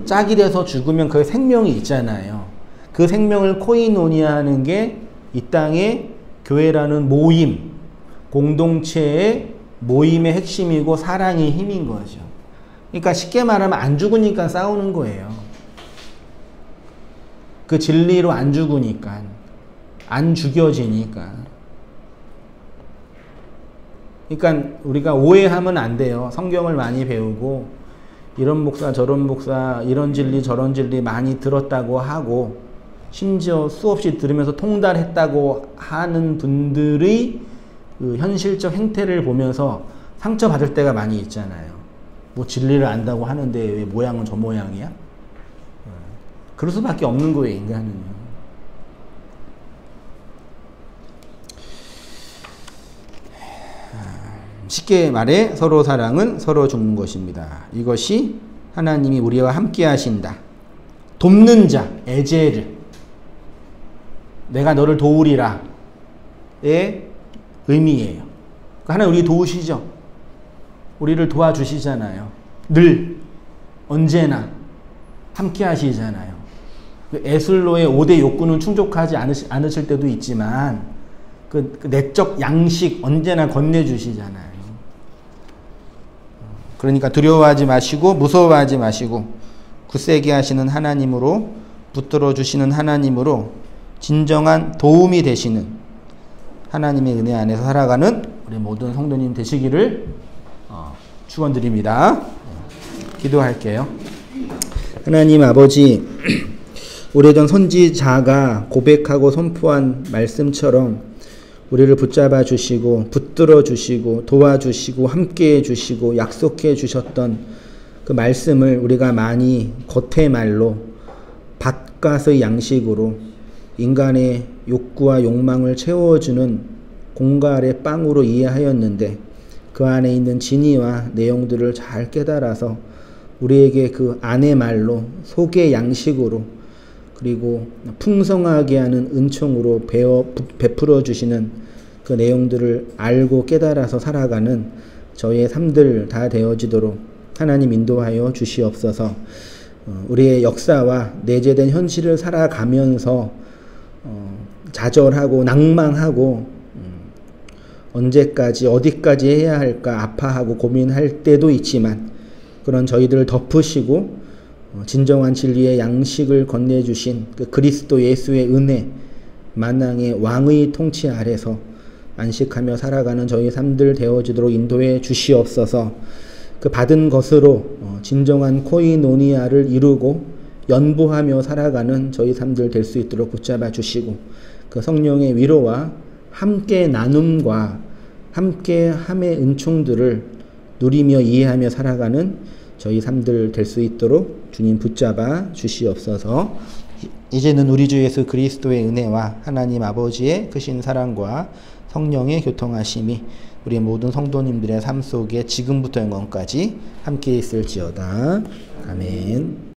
Speaker 1: 짝이 돼서 죽으면 그 생명이 있잖아요. 그 생명을 코이노니아하는 게 이 땅의 교회라는 모임, 공동체의 모임의 핵심이고 사랑의 힘인 거죠. 그러니까 쉽게 말하면 안 죽으니까 싸우는 거예요. 그 진리로 안 죽으니까, 안 죽여지니까. 그러니까 우리가 오해하면 안 돼요. 성경을 많이 배우고 이런 목사 저런 목사 이런 진리 저런 진리 많이 들었다고 하고 심지어 수없이 들으면서 통달했다고 하는 분들의 그 현실적 행태를 보면서 상처받을 때가 많이 있잖아요. 뭐 진리를 안다고 하는데 왜 모양은 저 모양이야? 그럴 수밖에 없는 거예요, 인간은요. 쉽게 말해 서로 사랑은 서로 죽는 것입니다. 이것이 하나님이 우리와 함께 하신다. 돕는 자, 에제르. 내가 너를 도우리라 의 의미예요. 하나님 우리 도우시죠. 우리를 도와주시잖아요. 늘 언제나 함께 하시잖아요. 에슬로의 5대 욕구는 충족하지 않으실 때도 있지만 그 내적 양식 언제나 건네주시잖아요. 그러니까 두려워하지 마시고 무서워하지 마시고 굳세게 하시는 하나님으로 붙들어 주시는 하나님으로 진정한 도움이 되시는 하나님의 은혜 안에서 살아가는 우리 모든 성도님 되시기를 축원드립니다. 기도할게요. 하나님 아버지, 오래전 선지자가 고백하고 선포한 말씀처럼 우리를 붙잡아 주시고 붙들어 주시고 도와주시고 함께해 주시고 약속해 주셨던 그 말씀을 우리가 많이 겉의 말로 밭갓의 양식으로 인간의 욕구와 욕망을 채워주는 공갈의 빵으로 이해하였는데 그 안에 있는 진리와 내용들을 잘 깨달아서 우리에게 그 안의 말로 속의 양식으로 그리고 풍성하게 하는 은총으로 베풀어 주시는 그 내용들을 알고 깨달아서 살아가는 저희의 삶들 다 되어지도록 하나님 인도하여 주시옵소서. 우리의 역사와 내재된 현실을 살아가면서 좌절하고 낭망하고 언제까지 어디까지 해야 할까 아파하고 고민할 때도 있지만 그런 저희들을 덮으시고 진정한 진리의 양식을 건네주신 그 그리스도 예수의 은혜 만왕의 왕의 통치 아래서 안식하며 살아가는 저희 삶들 되어지도록 인도해 주시옵소서. 그 받은 것으로 진정한 코이노니아를 이루고 연보하며 살아가는 저희 삶들 될 수 있도록 붙잡아 주시고 그 성령의 위로와 함께 나눔과 함께 함의 은총들을 누리며 이해하며 살아가는 저희 삶들 될 수 있도록 주님 붙잡아 주시옵소서. 이제는 우리 주 예수 그리스도의 은혜와 하나님 아버지의 크신 사랑과 성령의 교통하심이 우리 모든 성도님들의 삶 속에 지금부터 영원까지 함께 있을지어다. 아멘.